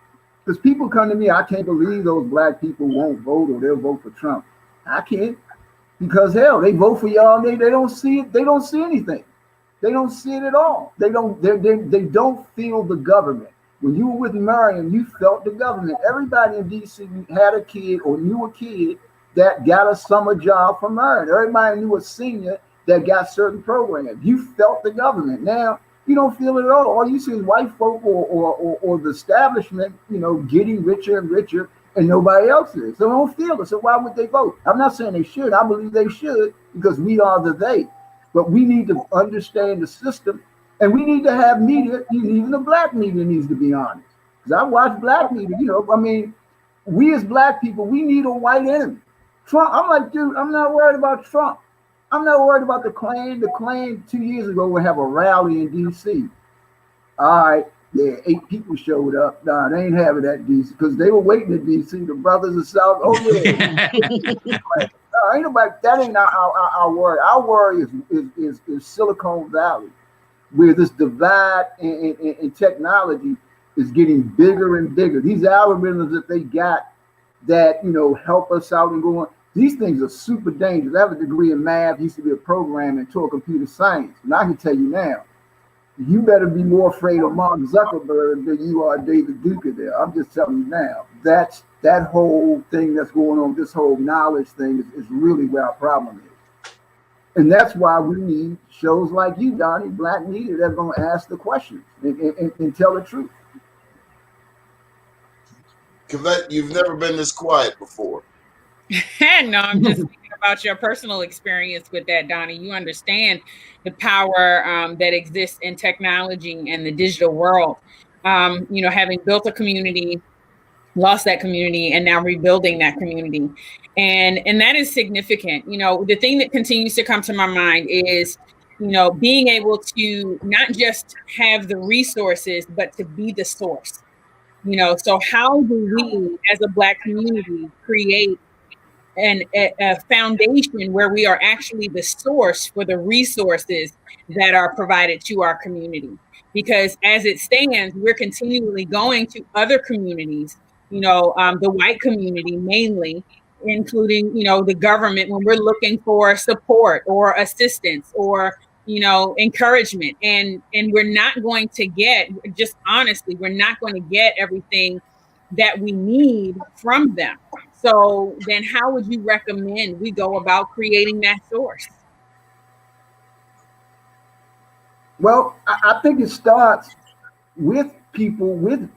Because people come to me, I can't believe those black people won't vote or they'll vote for Trump. I can't, because hell, they vote for y'all. They don't see it. They don't see anything. They don't see it at all. They don't feel the government. When you were with Marion, you felt the government. Everybody in DC had a kid or knew a kid that got a summer job from Marion. Everybody knew a senior that got certain programs. You felt the government. Now you don't feel it at all. All you see is white folk or the establishment, getting richer and richer, and nobody else is. So they don't feel it. So why would they vote? I'm not saying they should. I believe they should because we are the they. But we need to understand the system, and we need to have media. Even the black media needs to be honest. Because I watch black media. We as black people, we need a white enemy. Trump. I'm like, dude, I'm not worried about Trump. I'm not worried about the Klan. The Klan 2 years ago would have a rally in D.C. All right, yeah, 8 people showed up. Nah, they ain't having that D.C. because they were waiting at D.C. The brothers of South. Oh yeah. No, ain't nobody. That ain't our worry. Our worry is Silicon Valley, where this divide in technology is getting bigger and bigger. These algorithms that they got that help us out and go on. These things are super dangerous. I have a degree in math, used to be a programmer, taught computer science. And I can tell you now, you better be more afraid of Mark Zuckerberg than you are David Duke there. I'm just telling you now. That whole thing that's going on, this whole knowledge thing is really where our problem is. And that's why we need shows like you, Donnie, black media, that's going to ask the questions and tell the truth. Cavett, you've never been this quiet before. No, I'm just thinking about your personal experience with that, Donnie. You understand the power that exists in technology and the digital world. Having built a community, lost that community, and now rebuilding that community. And that is significant. The thing that continues to come to my mind is, being able to not just have the resources, but to be the source. So how do we as a Black community create a foundation where we are actually the source for the resources that are provided to our community? Because as it stands, we're continually going to other communities, the white community mainly, including, the government, when we're looking for support or assistance or, encouragement. And we're not going to get, just honestly, we're not going to get everything that we need from them. So then how would you recommend we go about creating that source? Well, I think it starts with people with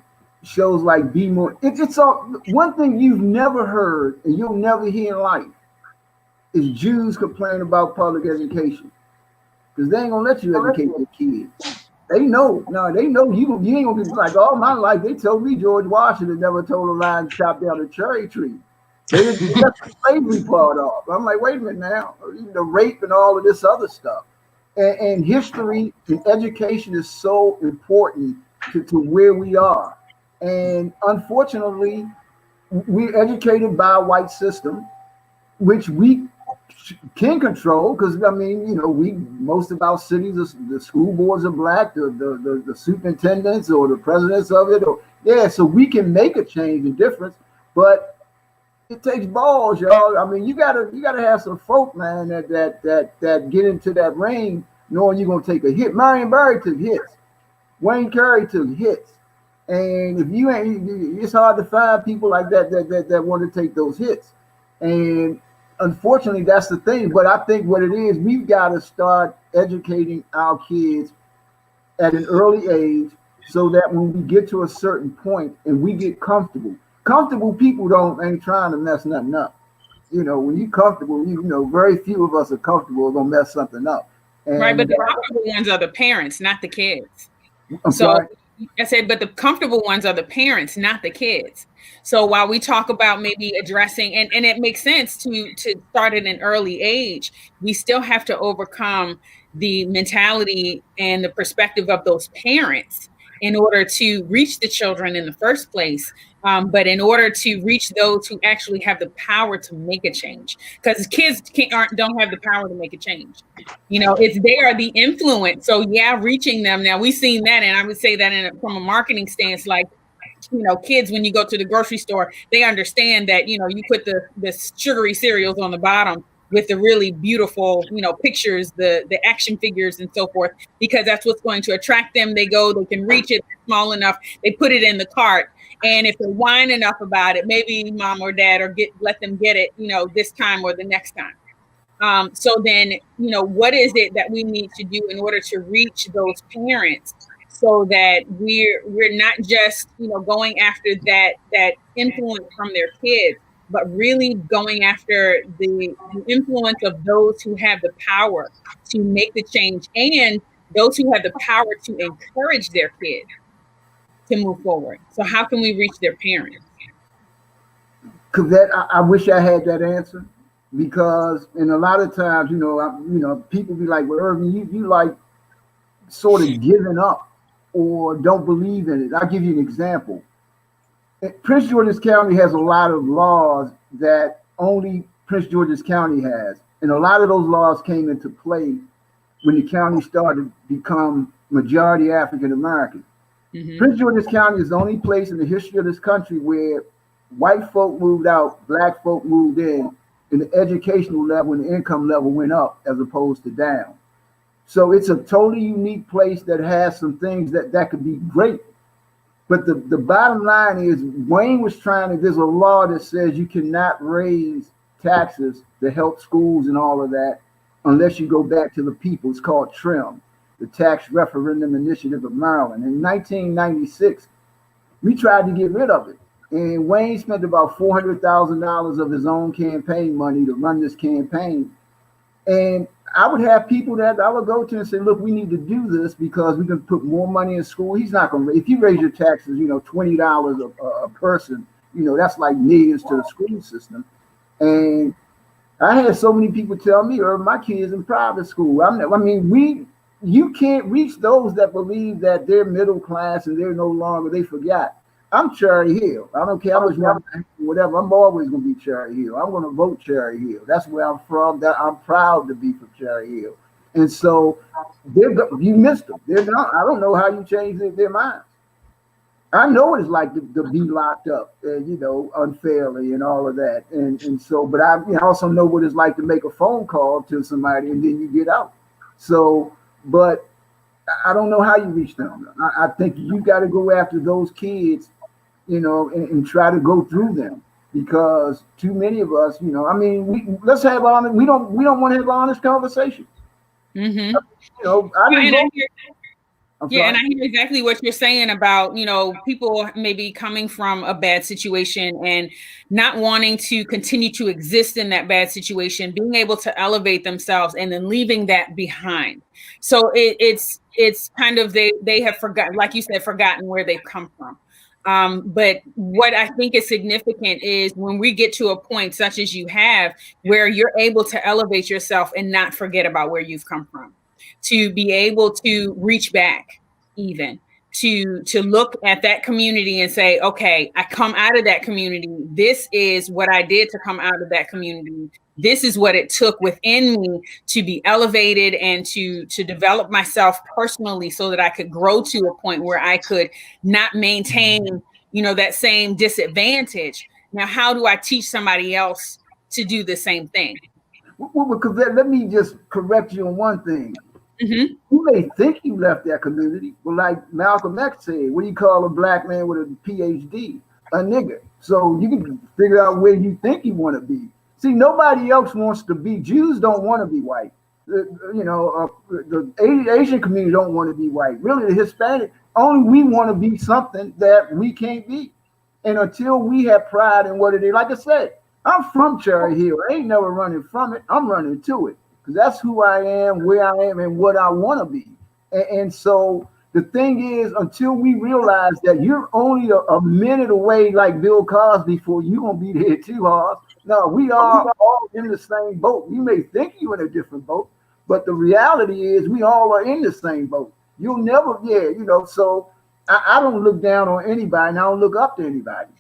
shows like BmoreNews. It's all one thing you've never heard and you'll never hear in life is Jews complain about public education because they ain't gonna let you educate your kids. They know. No, they know you ain't gonna be like all my life. They told me George Washington never told a lie and chopped down a cherry tree. They didn't get the slavery part off. I'm like, wait a minute now, the rape and all of this other stuff. And history and education is so important to where we are. And unfortunately, we're educated by a white system, which we can control because most of our cities, the school boards are Black, the superintendents or the presidents of it, so we can make a change and difference, but it takes balls, y'all. I mean, you gotta have some folk, man, that get into that ring knowing you're gonna take a hit. Marion Barry took hits, Wayne Curry took hits, and if you ain't, it's hard to find people like that want to take those hits. And unfortunately, that's the thing. But I think what it is, we've got to start educating our kids at an early age so that when we get to a certain point and we get comfortable people ain't trying to mess nothing up. When you're comfortable, very few of us are comfortable gonna mess something up. And, right, but the comfortable ones are the parents, not the kids. I'm sorry? I said, but the comfortable ones are the parents, not the kids. So while we talk about maybe addressing, and it makes sense to start at an early age, we still have to overcome the mentality and the perspective of those parents in order to reach the children in the first place. But in order to reach those who actually have the power to make a change, because kids don't have the power to make a change. You know, they are the influence. So yeah, reaching them. Now we've seen that, and I would say that from a marketing stance, like, you know, kids, when you go to the grocery store, they understand that, you know, you put the sugary cereals on the bottom with the really beautiful, you know, pictures, the action figures and so forth, because that's what's going to attract them. They can reach it, small enough, they put it in the cart. And if they whine enough about it, maybe mom or dad let them get it, you know, this time or the next time. So then, you know, what is it that we need to do in order to reach those parents so that we're not just, you know, going after that influence from their kids, but really going after the influence of those who have the power to make the change and those who have the power to encourage their kids to move forward. So how can we reach their parents? Because I wish I had that answer, because in a lot of times, you know, people be like, well, Irvin, you like sort of giving up or don't believe in it. I'll give you an example. Prince George's County has a lot of laws that only Prince George's County has. And a lot of those laws came into play when the county started to become majority African American. Mm-hmm. Prince George's County is the only place in the history of this country where white folk moved out, black folk moved in, and the educational level and the income level went up as opposed to down. So it's a totally unique place that has some things that could be great. But the bottom line is, Wayne was there's a law that says you cannot raise taxes to help schools and all of that unless you go back to the people. It's called TRIM, the Tax Referendum Initiative of Maryland. In 1996, we tried to get rid of it. And Wayne spent about $400,000 of his own campaign money to run this campaign. And I would have people that I would go to and say, look, we need to do this because we can put more money in school. He's not going to, if you raise your taxes, you know, $20 a person, you know, that's like millions to the school system. And I had so many people tell me, my kids in private school. You can't reach those that believe that they're middle class and they're no longer, they forgot. I'm Cherry Hill. I don't care how much money, whatever. I'm always going to be Cherry Hill. I'm going to vote Cherry Hill. That's where I'm from. I'm proud to be from Cherry Hill. And so you missed them. They're not. I don't know how you change their minds. I know what it's like to be locked up, you know, unfairly and all of that. And so, but I also know what it's like to make a phone call to somebody and then you get out. So, but I don't know how you reach them. I think you got to go after those kids, you know, and try to go through them, because too many of us, you know, I mean, let's have honest. We don't want to have honest conversation. Mm-hmm. You know, and I hear exactly what you're saying about, you know, people maybe coming from a bad situation and not wanting to continue to exist in that bad situation, being able to elevate themselves and then leaving that behind. So it's kind of, they have forgotten, like you said, forgotten where they've come from. But what I think is significant is when we get to a point such as you have, where you're able to elevate yourself and not forget about where you've come from, to be able to reach back, even to look at that community and say, okay, I come out of that community. This is what I did to come out of that community. This is what it took within me to be elevated and to develop myself personally so that I could grow to a point where I could not maintain, you know, that same disadvantage. Now, how do I teach somebody else to do the same thing? Well, because let me just correct you on one thing. Mm-hmm. You may think you left that community, but like Malcolm X said, what do you call a black man with a PhD? A nigger. So you can figure out where you think you want to be. See, nobody else wants to be. Jews don't want to be white. The Asian community don't want to be white. Really, the Hispanic, only we want to be something that we can't be. And until we have pride in what it is, like I said, I'm from Cherry Hill. I ain't never running from it. I'm running to it. Because that's who I am, where I am, and what I want to be. And so the thing is, until we realize that you're only a minute away, like Bill Cosby, before you're gonna be there too, Hoss. No, we are all in the same boat. You may think you're in a different boat, but the reality is we all are in the same boat. You'll never, so I don't look down on anybody and I don't look up to anybody.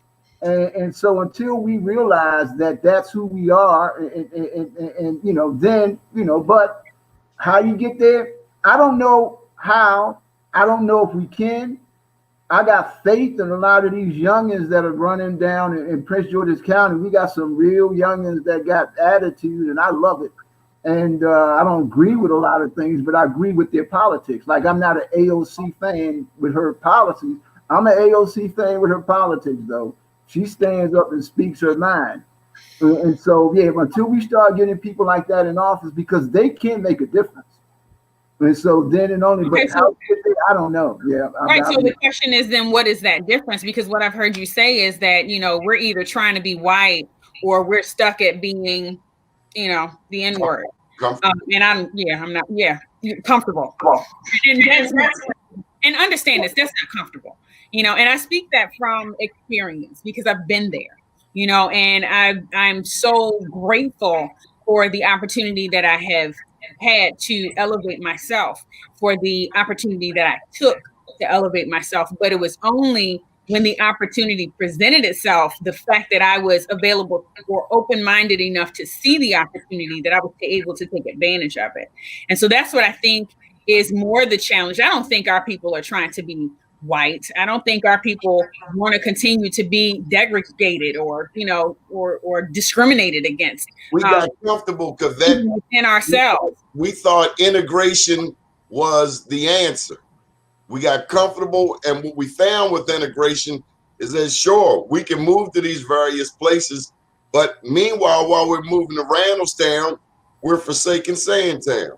And so until we realize that that's who we are, and then, but how you get there, I don't know how. I don't know if we can. I got faith in a lot of these youngins that are running down in Prince George's County. We got some real youngins that got attitude, and I love it. And I don't agree with a lot of things, but I agree with their politics. Like, I'm not an AOC fan with her policies. I'm an AOC fan with her politics, though. She stands up and speaks her mind. And so, yeah, until we start getting people like that in office, because they can make a difference. And so then and only, okay, but how, I don't know. Yeah. Right. So the question is then, what is that difference? Because what I've heard you say is that, we're either trying to be white or we're stuck at being, the N-word. And I'm not comfortable. And understand this, that's not comfortable, and I speak that from experience because I've been there, and I'm so grateful for the opportunity that I have had to elevate myself, for the opportunity that I took to elevate myself. But it was only when the opportunity presented itself, the fact that I was available or open-minded enough to see the opportunity, that I was able to take advantage of it. And so that's what I think is more the challenge. I don't think our people are trying to be white. I don't think our people want to continue to be degraded or, or discriminated against. We got comfortable because in ourselves. We thought integration was the answer. We got comfortable, and what we found with integration is that, sure, we can move to these various places, but meanwhile, while we're moving to Randallstown, we're forsaking Sandtown.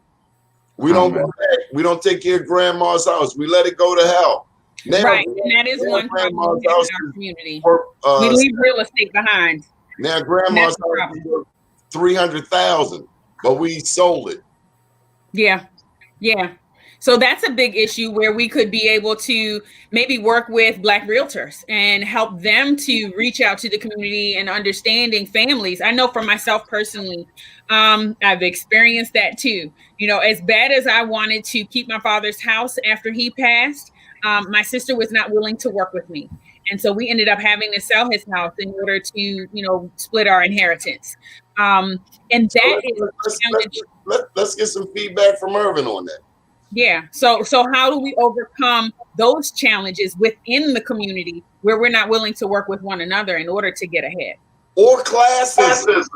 We don't go back. We don't take care of grandma's house. We let it go to hell. Now, right, and that is one problem in our community. We leave real estate behind. Now, grandma's house is worth $300,000, but we sold it. Yeah. So that's a big issue where we could be able to maybe work with Black realtors and help them to reach out to the community and understanding families. I know for myself personally, I've experienced that too. As bad as I wanted to keep my father's house after he passed, my sister was not willing to work with me. And so we ended up having to sell his house in order to, split our inheritance. And that let's get some feedback from Irvin on that. Yeah. So how do we overcome those challenges within the community where we're not willing to work with one another in order to get ahead? Or classes.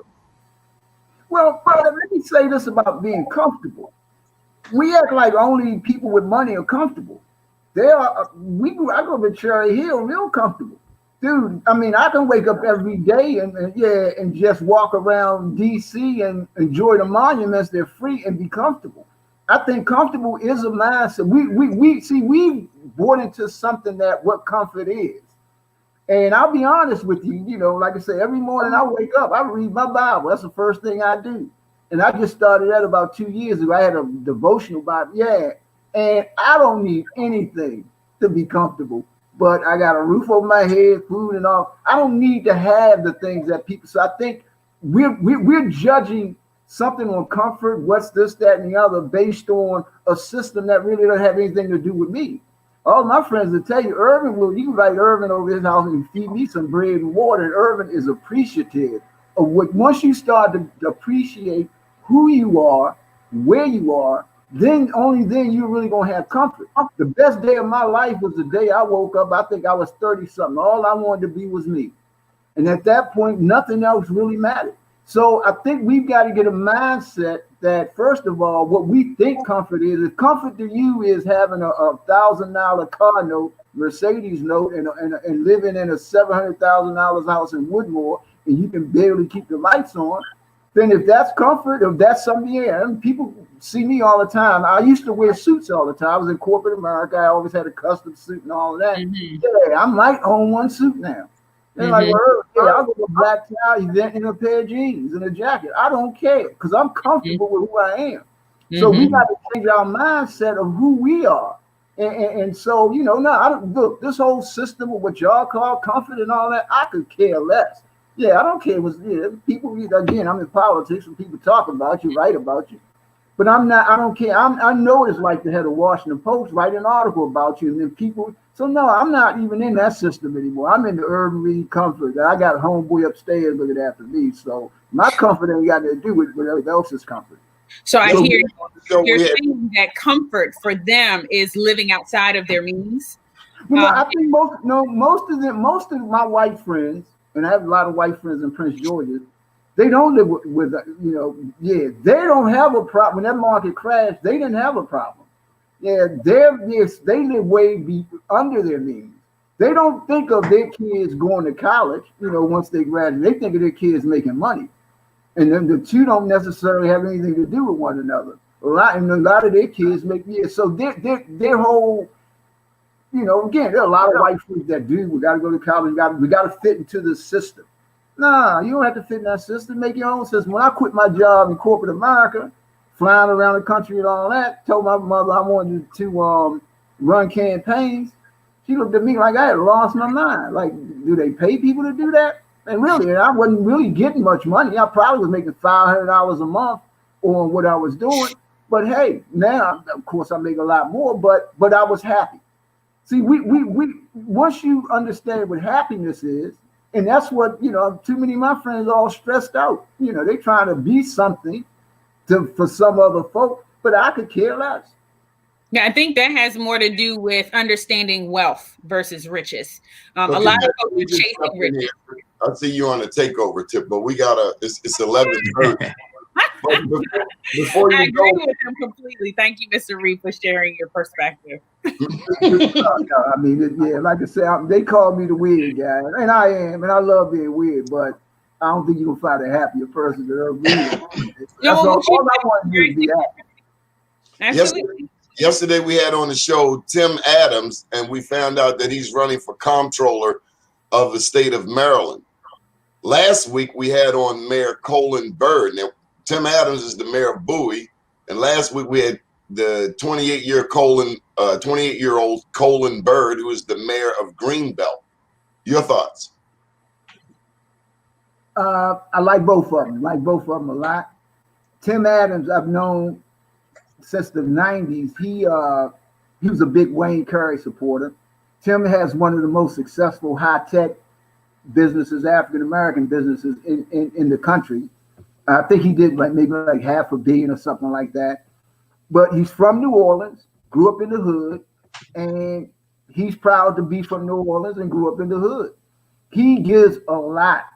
Well, brother, let me say this about being comfortable. We act like only people with money are comfortable. I grew up in Cherry Hill, real comfortable. Dude, I mean, I can wake up every day and just walk around DC and enjoy the monuments. They're free and be comfortable. I think comfortable is a mindset. We bought into something that what comfort is. And I'll be honest with you, like I say, every morning I wake up, I read my Bible. That's the first thing I do. And I just started that about 2 years ago. I had a devotional Bible. Yeah. And I don't need anything to be comfortable, but I got a roof over my head, food and all. I don't need to have the things that people. So I think we're judging something on comfort, what's this, that, and the other, based on a system that really doesn't have anything to do with me. All my friends will tell you, you can invite Irvin over his house and feed me some bread and water, and Irvin is appreciative of what. Once you start to appreciate who you are, where you are, only then you're really gonna have comfort. The best day of my life was the day I woke up. I think I was 30 something. All I wanted to be was me. And at that point, nothing else really mattered. So I think we've got to get a mindset that, first of all, what we think comfort is, if comfort to you is having a $1,000 car note, Mercedes note, and living in a $700,000 house in Woodmore, and you can barely keep the lights on, then if that's comfort, if that's something, and people see me all the time. I used to wear suits all the time. I was in corporate America. I always had a custom suit and all of that. Mm-hmm. Yeah, I might own one suit now. They're like, well, I'll go to a black tie event in a pair of jeans and a jacket. I don't care because I'm comfortable with who I am. So we got to change our mindset of who we are. And so, you know, no, I don't look, this whole system of what y'all call comfort and all that, I could care less. Yeah, I don't care what's people, again, I'm in politics and people talk about you, write about you. But I'm not, I don't care. I know it's like the head of Washington Post write an article about you and then people, so no, I'm not even in that system anymore. I'm in the urban read comfort. I got a homeboy upstairs looking after me. So my comfort ain't got nothing to do with everybody else's comfort. So I hear you're saying that comfort for them is living outside of their means. Well, I think most of my white friends, and I have a lot of white friends in Prince George's, they don't live with they don't have a problem. When that market crashed, they didn't have a problem. Yeah, they live way under their means. They don't think of their kids going to college, once they graduate. They think of their kids making money. And then the two don't necessarily have anything to do with one another. A lot of their kids make so their whole, again, there are a lot of white folks that do. We got to go to college. We got to fit into the system. Nah, you don't have to fit in that system. Make your own system. When I quit my job in corporate America, flying around the country and all that, told my mother I wanted to run campaigns. She looked at me like I had lost my mind. Like, do they pay people to do that? And really, I wasn't really getting much money. I probably was making $500 a month on what I was doing. But hey, now of course I make a lot more. But I was happy. See, we once you understand what happiness is, and that's what too many of my friends are all stressed out. They trying to be something for some other folk, but I could care less. Yeah, I think that has more to do with understanding wealth versus riches. A lot of folks are chasing riches. I see you on the takeover tip, but it's 11:30. Before you I agree with him completely. Thank you, Mr. Reed, for sharing your perspective. I mean, like I said, they call me the weird guy, and I am, and I love being weird, but I don't think you can find a happier person than a weird. All I want to do is be happy. Absolutely. Yesterday we had on the show Tim Adams, and we found out that he's running for comptroller of the state of Maryland. Last week we had on Mayor Colin Byrd. Now, Tim Adams is the mayor of Bowie, and last week we had the 28-year-old Colin Byrd, who is the mayor of Greenbelt. Your thoughts? I like both of them. A lot. Tim Adams, I've known since the 90s. He was a big Wayne Curry supporter. Tim has one of the most successful high-tech businesses, African-American businesses in the country. I think he did maybe like $500 million or something like that. But he's from New Orleans, grew up in the hood, and he's proud to be from New Orleans and grew up in the hood. He gives a lot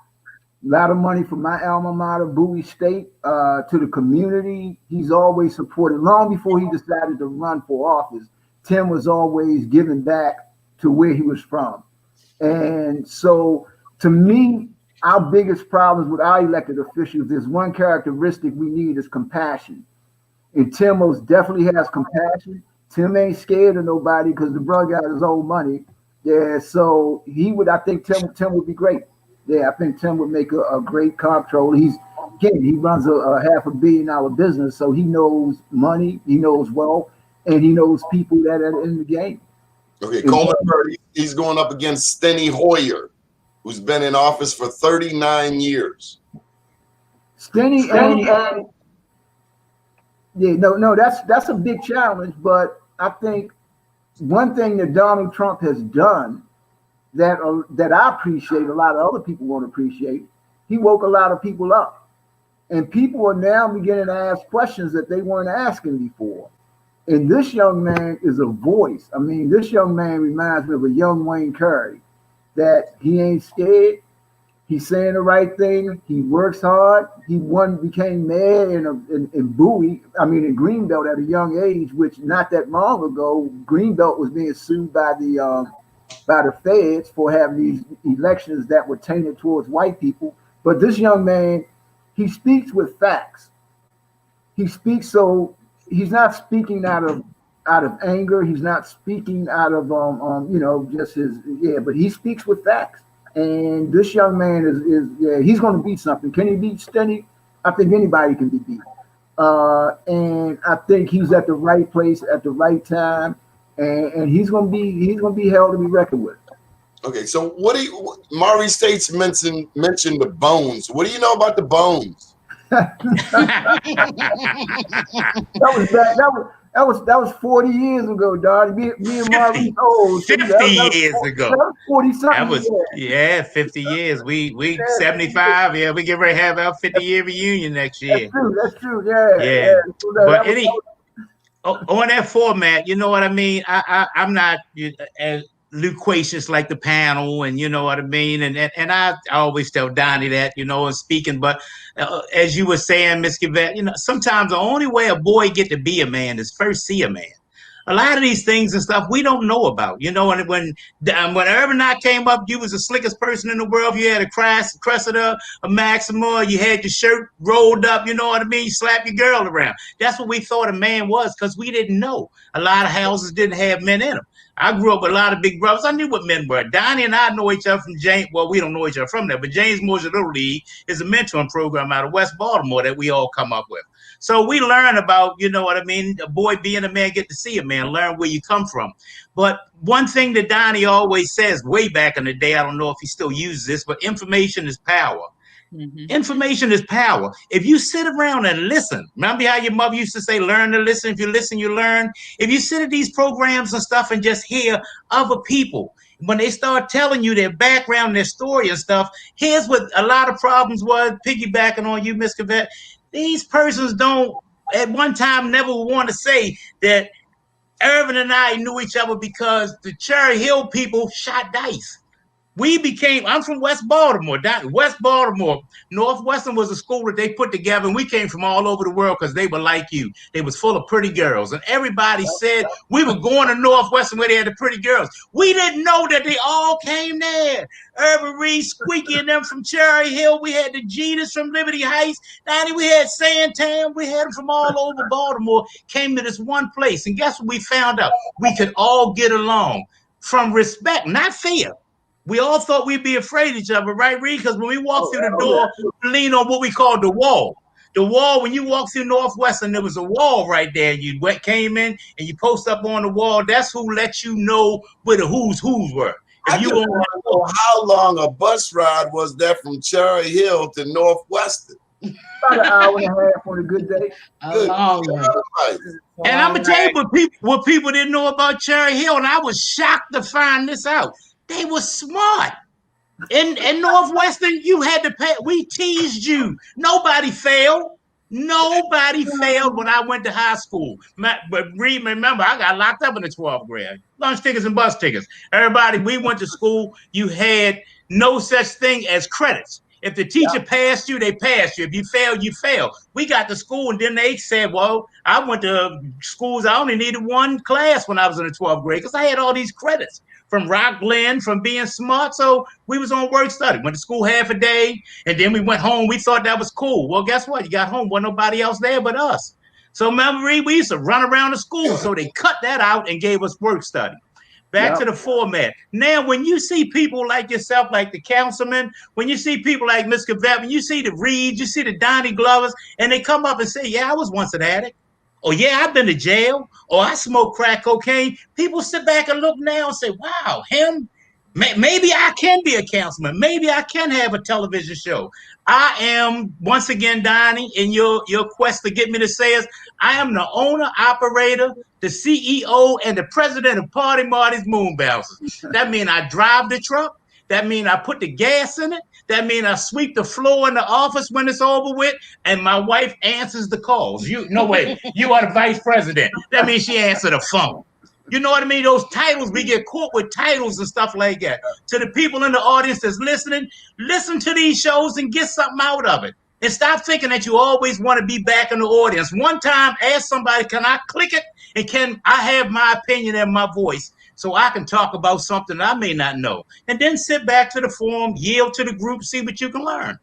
of money from my alma mater, Bowie State, to the community. He's always supported. Long before he decided to run for office, Tim was always giving back to where he was from. And so, to me, our biggest problems with our elected officials is one characteristic we need is compassion. And Tim most definitely has compassion. Tim ain't scared of nobody because the brother got his own money. Yeah, so I think Tim would be great. Yeah, I think Tim would make a great comptroller. He runs a $500 million business, so he knows money, he knows wealth, and he knows people that are in the game. Okay, Colin Byrd, he's going up against Steny Hoyer, who's been in office for 39 years. Steny, that's a big challenge, but I think one thing that Donald Trump has done that I appreciate, a lot of other people won't appreciate, he woke a lot of people up. And people are now beginning to ask questions that they weren't asking before. And this young man is a voice. I mean, this young man reminds me of a young Wayne Curry, that he ain't scared. He's saying the right thing. He works hard. He became mayor in Bowie, in Greenbelt at a young age, which not that long ago, Greenbelt was being sued by the feds for having these elections that were tainted towards white people. But this young man, he speaks with facts. He speaks, so he's not speaking out of anger. He's not speaking out of just but he speaks with facts. And this young man is he's going to beat something. Can he beat Steny? I think anybody can be beat. And I think he's at the right place at the right time. and he's gonna be held to be reckoned with. Okay, so what do you? Maury States mentioned the bones. What do you know about the bones? That was 40 years ago, dog. Me and Maurice old. 50 years ago. That was 40 something. That was 50 years. We 75. Yeah, we get ready to have our 50-year reunion next year. That's true. Yeah. So but on that format, you know what I mean? I'm not as loquacious like the panel, and you know what I mean? And I always tell Donnie that, you know, in speaking, but as you were saying, Miss Yvette, you know, sometimes the only way a boy get to be a man is first see a man. A lot of these things and stuff we don't know about, you know. And when Urban I came up, you was the slickest person in the world. You had a Cressida, a Maxima, you had your shirt rolled up, you know what I mean? You slap your girl around. That's what we thought a man was, because we didn't know. A lot of houses didn't have men in them. I grew up with a lot of big brothers. I knew what men were. Donnie and I know each other from James. Well, we don't know each other from there, but James Moore's Little League is a mentoring program out of West Baltimore that we all come up with. So we learn about, you know what I mean, a boy being a man, get to see a man, learn where you come from. But one thing that Donnie always says way back in the day, I don't know if he still uses this, but information is power. Mm-hmm. Information is power. If you sit around and listen, remember how your mother used to say, learn to listen. If you listen, you learn. If you sit at these programs and stuff and just hear other people, when they start telling you their background, their story and stuff, here's what a lot of problems was, piggybacking on you, Miss Cavett. These persons don't, at one time, never want to say that Irvin and I knew each other because the Cherry Hill people shot dice. I'm from West Baltimore. West Baltimore, Northwestern was a school that they put together, and we came from all over the world because they were like you. They was full of pretty girls, and everybody said we were going to Northwestern where they had the pretty girls. We didn't know that they all came there. Urban Reed, Squeaky, and them from Cherry Hill. We had the Jeeters from Liberty Heights. Danny, we had Santan. We had them from all over Baltimore. Came to this one place, and guess what we found out? We could all get along from respect, not fear. We all thought we'd be afraid of each other, right, Reed? Because when we walked through the door, we leaned on what we called the wall. The wall, when you walk through Northwestern, there was a wall right there. You came in and you post up on the wall. That's who let you know where the who's were. I just want to know how long a bus ride was that from Cherry Hill to Northwestern? About an hour and a half on a good day. And I'm going to tell you what people didn't know about Cherry Hill, and I was shocked to find this out. They were smart. In Northwestern, you had to pay. We teased you. Nobody failed. Nobody failed when I went to high school. But remember, I got locked up in the 12th grade. Lunch tickets and bus tickets. Everybody, we went to school. You had no such thing as credits. If the teacher passed you, they passed you. If you failed, you failed. We got to school, and then they said, well, I went to schools. I only needed one class when I was in the 12th grade because I had all these credits from Rock Glen, from being smart. So we was on work study. Went to school half a day, and then we went home. We thought that was cool. Well, guess what? You got home, wasn't nobody else there but us. So remember, we used to run around the school. So they cut that out and gave us work study. Back to the format. Now, when you see people like yourself, like the Councilman, when you see people like Ms. Cavett, when you see the Reeds, you see the Donnie Glovers, and they come up and say, yeah, I was once an addict. Or, yeah, I've been to jail. Or I smoked crack cocaine. People sit back and look now and say, wow, him? Maybe I can be a councilman. Maybe I can have a television show. I am, once again, Donnie, in your quest to get me to say it, I am the owner, operator, the CEO, and the president of Party Marty's Moon Bouncers. That means I drive the truck. That means I put the gas in it. That means I sweep the floor in the office when it's over with, and my wife answers the calls. You are the vice president. That means she answered the phone. You know what I mean? Those titles, we get caught with titles and stuff like that. To the people in the audience that's listening, listen to these shows and get something out of it. And stop thinking that you always want to be back in the audience. One time, ask somebody, can I click it? And can I have my opinion and my voice so I can talk about something I may not know? And then sit back to the forum, yield to the group, see what you can learn.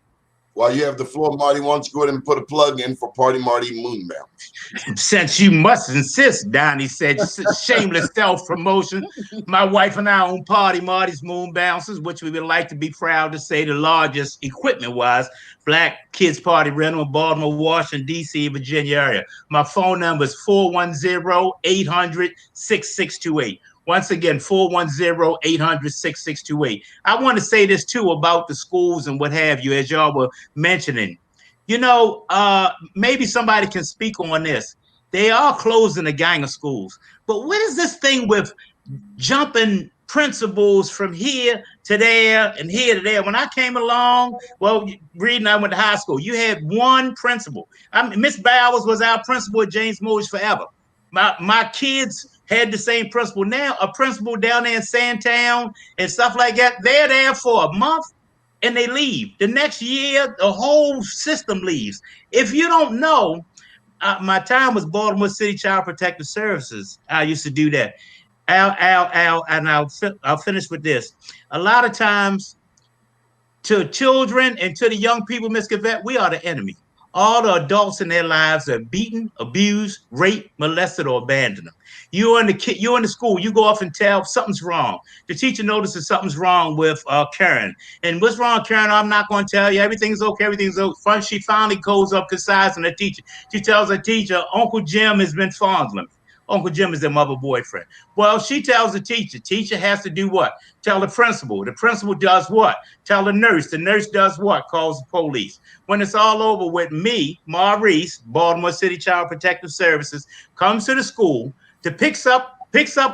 While you have the floor, Marty, why don't you go ahead and put a plug in for Party Marty Moonbounce? Since you must insist, Donnie said, shameless self-promotion. My wife and I own Party Marty's Moon Bouncers, which we would like to be proud to say the largest equipment-wise Black kids party rental in Baltimore, Washington, D.C., Virginia area. My phone number is 410-800-6628. Once again, 410-800-6628. I want to say this too about the schools and what have you, as y'all were mentioning. You know, maybe somebody can speak on this. They are closing a gang of schools. But what is this thing with jumping principals from here to there and here to there? When I came along, well, reading, I went to high school. You had one principal. Miss Bowers was our principal at James Morris forever. My kids had the same principal. Now, a principal down there in Sandtown and stuff like that, they're there for a month and they leave. The next year, the whole system leaves. If you don't know, my time was Baltimore City Child Protective Services. I used to do that. And I'll finish with this. A lot of times, to children and to the young people, Ms. Cavett, we are the enemy. All the adults in their lives are beaten, abused, raped, molested, or abandoned. You're in the school. You go off and tell something's wrong. The teacher notices something's wrong with Karen. And what's wrong, Karen? I'm not going to tell you. Everything's okay. Everything's okay. She finally goes up concising the teacher. She tells her teacher, Uncle Jim has been fondling me. Uncle Jim is their mother boyfriend. Well, she tells the teacher. Teacher has to do what? Tell the principal. The principal does what? Tell the nurse. The nurse does what? Calls the police. When it's all over with, me, Maurice, Baltimore City Child Protective Services, comes to the school to picks up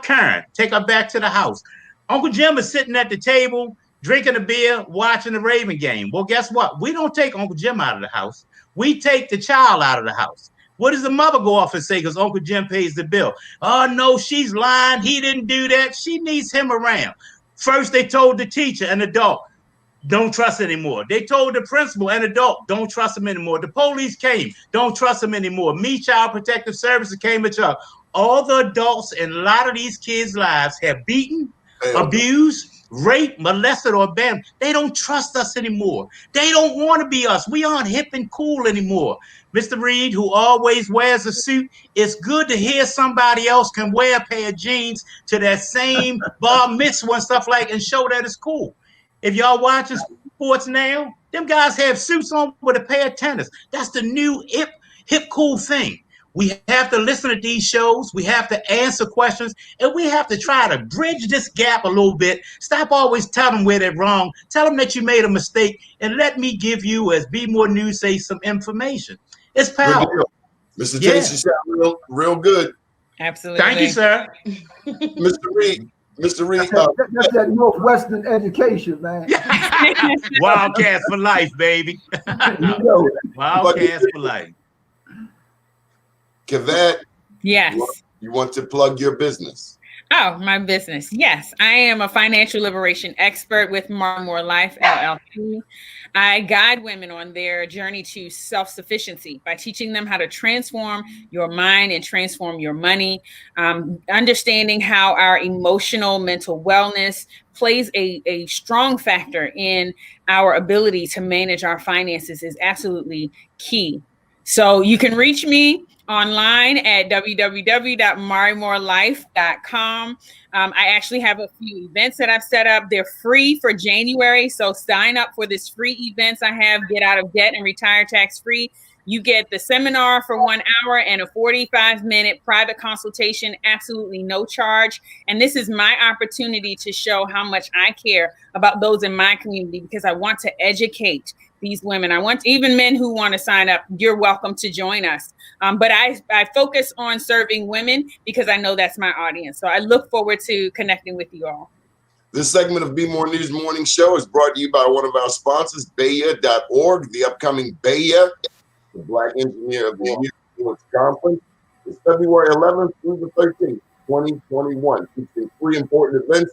Karen, take her back to the house. Uncle Jim is sitting at the table, drinking a beer, watching the Raven game. Well, guess what? We don't take Uncle Jim out of the house. We take the child out of the house. What does the mother go off and say? Because Uncle Jim pays the bill. Oh, no, she's lying. He didn't do that. She needs him around. First, they told the teacher, an adult, don't trust anymore. They told the principal, an adult, don't trust him anymore. The police came, don't trust him anymore. Me, Child Protective Services came at y'all. All the adults in a lot of these kids' lives have beaten, abused, raped, molested, or abandoned. They don't trust us anymore. They don't want to be us. We aren't hip and cool anymore. Mr. Reed, who always wears a suit, it's good to hear somebody else can wear a pair of jeans to that same bar mitzvah and stuff like, and show that it's cool. If y'all watching sports now, them guys have suits on with a pair of tennis. That's the new hip cool thing. We have to listen to these shows. We have to answer questions, and we have to try to bridge this gap a little bit. Stop always telling them where they're wrong. Tell them that you made a mistake, and let me give you, as BmoreNews say, some information. It's power. Mr. Chase, you sound real good. Absolutely. Thank you, sir. Mr. Reed. That's that Northwestern education, man. Wildcats for life, baby. Wildcats for life. Cavett. Yes. You want to plug your business? Oh, my business. Yes. I am a financial liberation expert with More Life, LLC. I guide women on their journey to self-sufficiency by teaching them how to transform your mind and transform your money. Understanding how our emotional, mental wellness plays a strong factor in our ability to manage our finances is absolutely key. So you can reach me online at www.marymorelife.com. I actually have a few events that I've set up. They're free for January. So sign up for this free events I have, Get Out of Debt and Retire Tax Free. You get the seminar for 1 hour and a 45-minute private consultation, absolutely no charge. And this is my opportunity to show how much I care about those in my community, because I want to educate these women. I want even men who want to sign up. You're welcome to join us. But I focus on serving women because I know that's my audience. So I look forward to connecting with you all. This segment of BmoreNews Morning Show is brought to you by one of our sponsors, Baya.org. The upcoming Baya, the Black Engineer of the Year Conference, is February 11th through the 13th, 2021. Featuring 3 important events.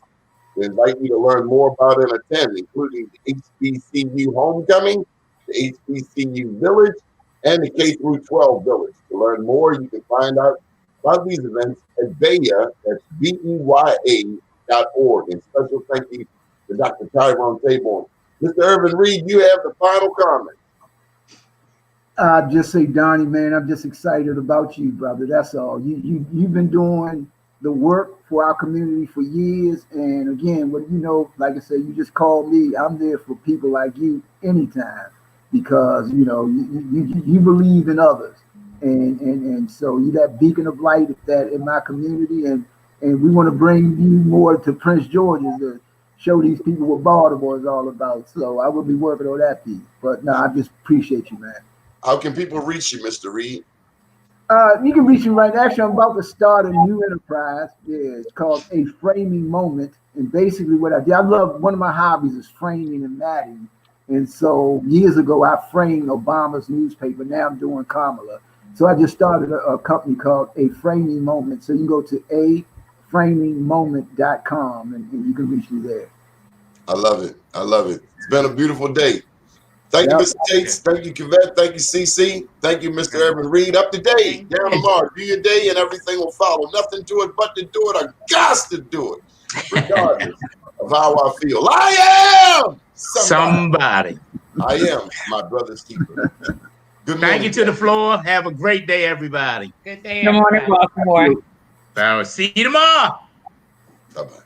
We invite you to learn more about and attend, including the HBCU Homecoming, the HBCU Village, and the K-12 Village. To learn more, you can find out about these events at Baya, that's BEYA.org. And special thank you to Dr. Tyrone Taborn. Mr. Irvin Reed, you have the final comment. I just say, Donnie, man, I'm just excited about you, brother. That's all. You've been doing the work for our community for years, and again, what you know, like I said, you just called me. I'm there for people like you anytime because you know you believe in others, and so you that beacon of light that in my community, and we want to bring you more to Prince George's to show these people what Baltimore is all about. So I will be working on that piece. But no, I just appreciate you, man. How can people reach you, Mr. Reed? You can reach me right now. Actually, I'm about to start a new enterprise. Yeah, it's called A Framing Moment. And basically what I do, one of my hobbies is framing and matting. And so years ago, I framed Obama's newspaper. Now I'm doing Kamala. So I just started a company called A Framing Moment. So you can go to aframingmoment.com and you can reach me there. I love it. I love it. It's been a beautiful day. Thank you, Mr. Tates. Thank you, Kavette. Thank you, CC. Thank you, Mr. Evan Reed. Up to date. Down tomorrow. Do your day and everything will follow. Nothing to it but to do it. I got to do it, regardless of how I feel. I am somebody. I am my brother's keeper. Good morning. Thank you to the floor. Have a great day, everybody. Good day. Good morning, Baltimore. See you tomorrow. Bye-bye.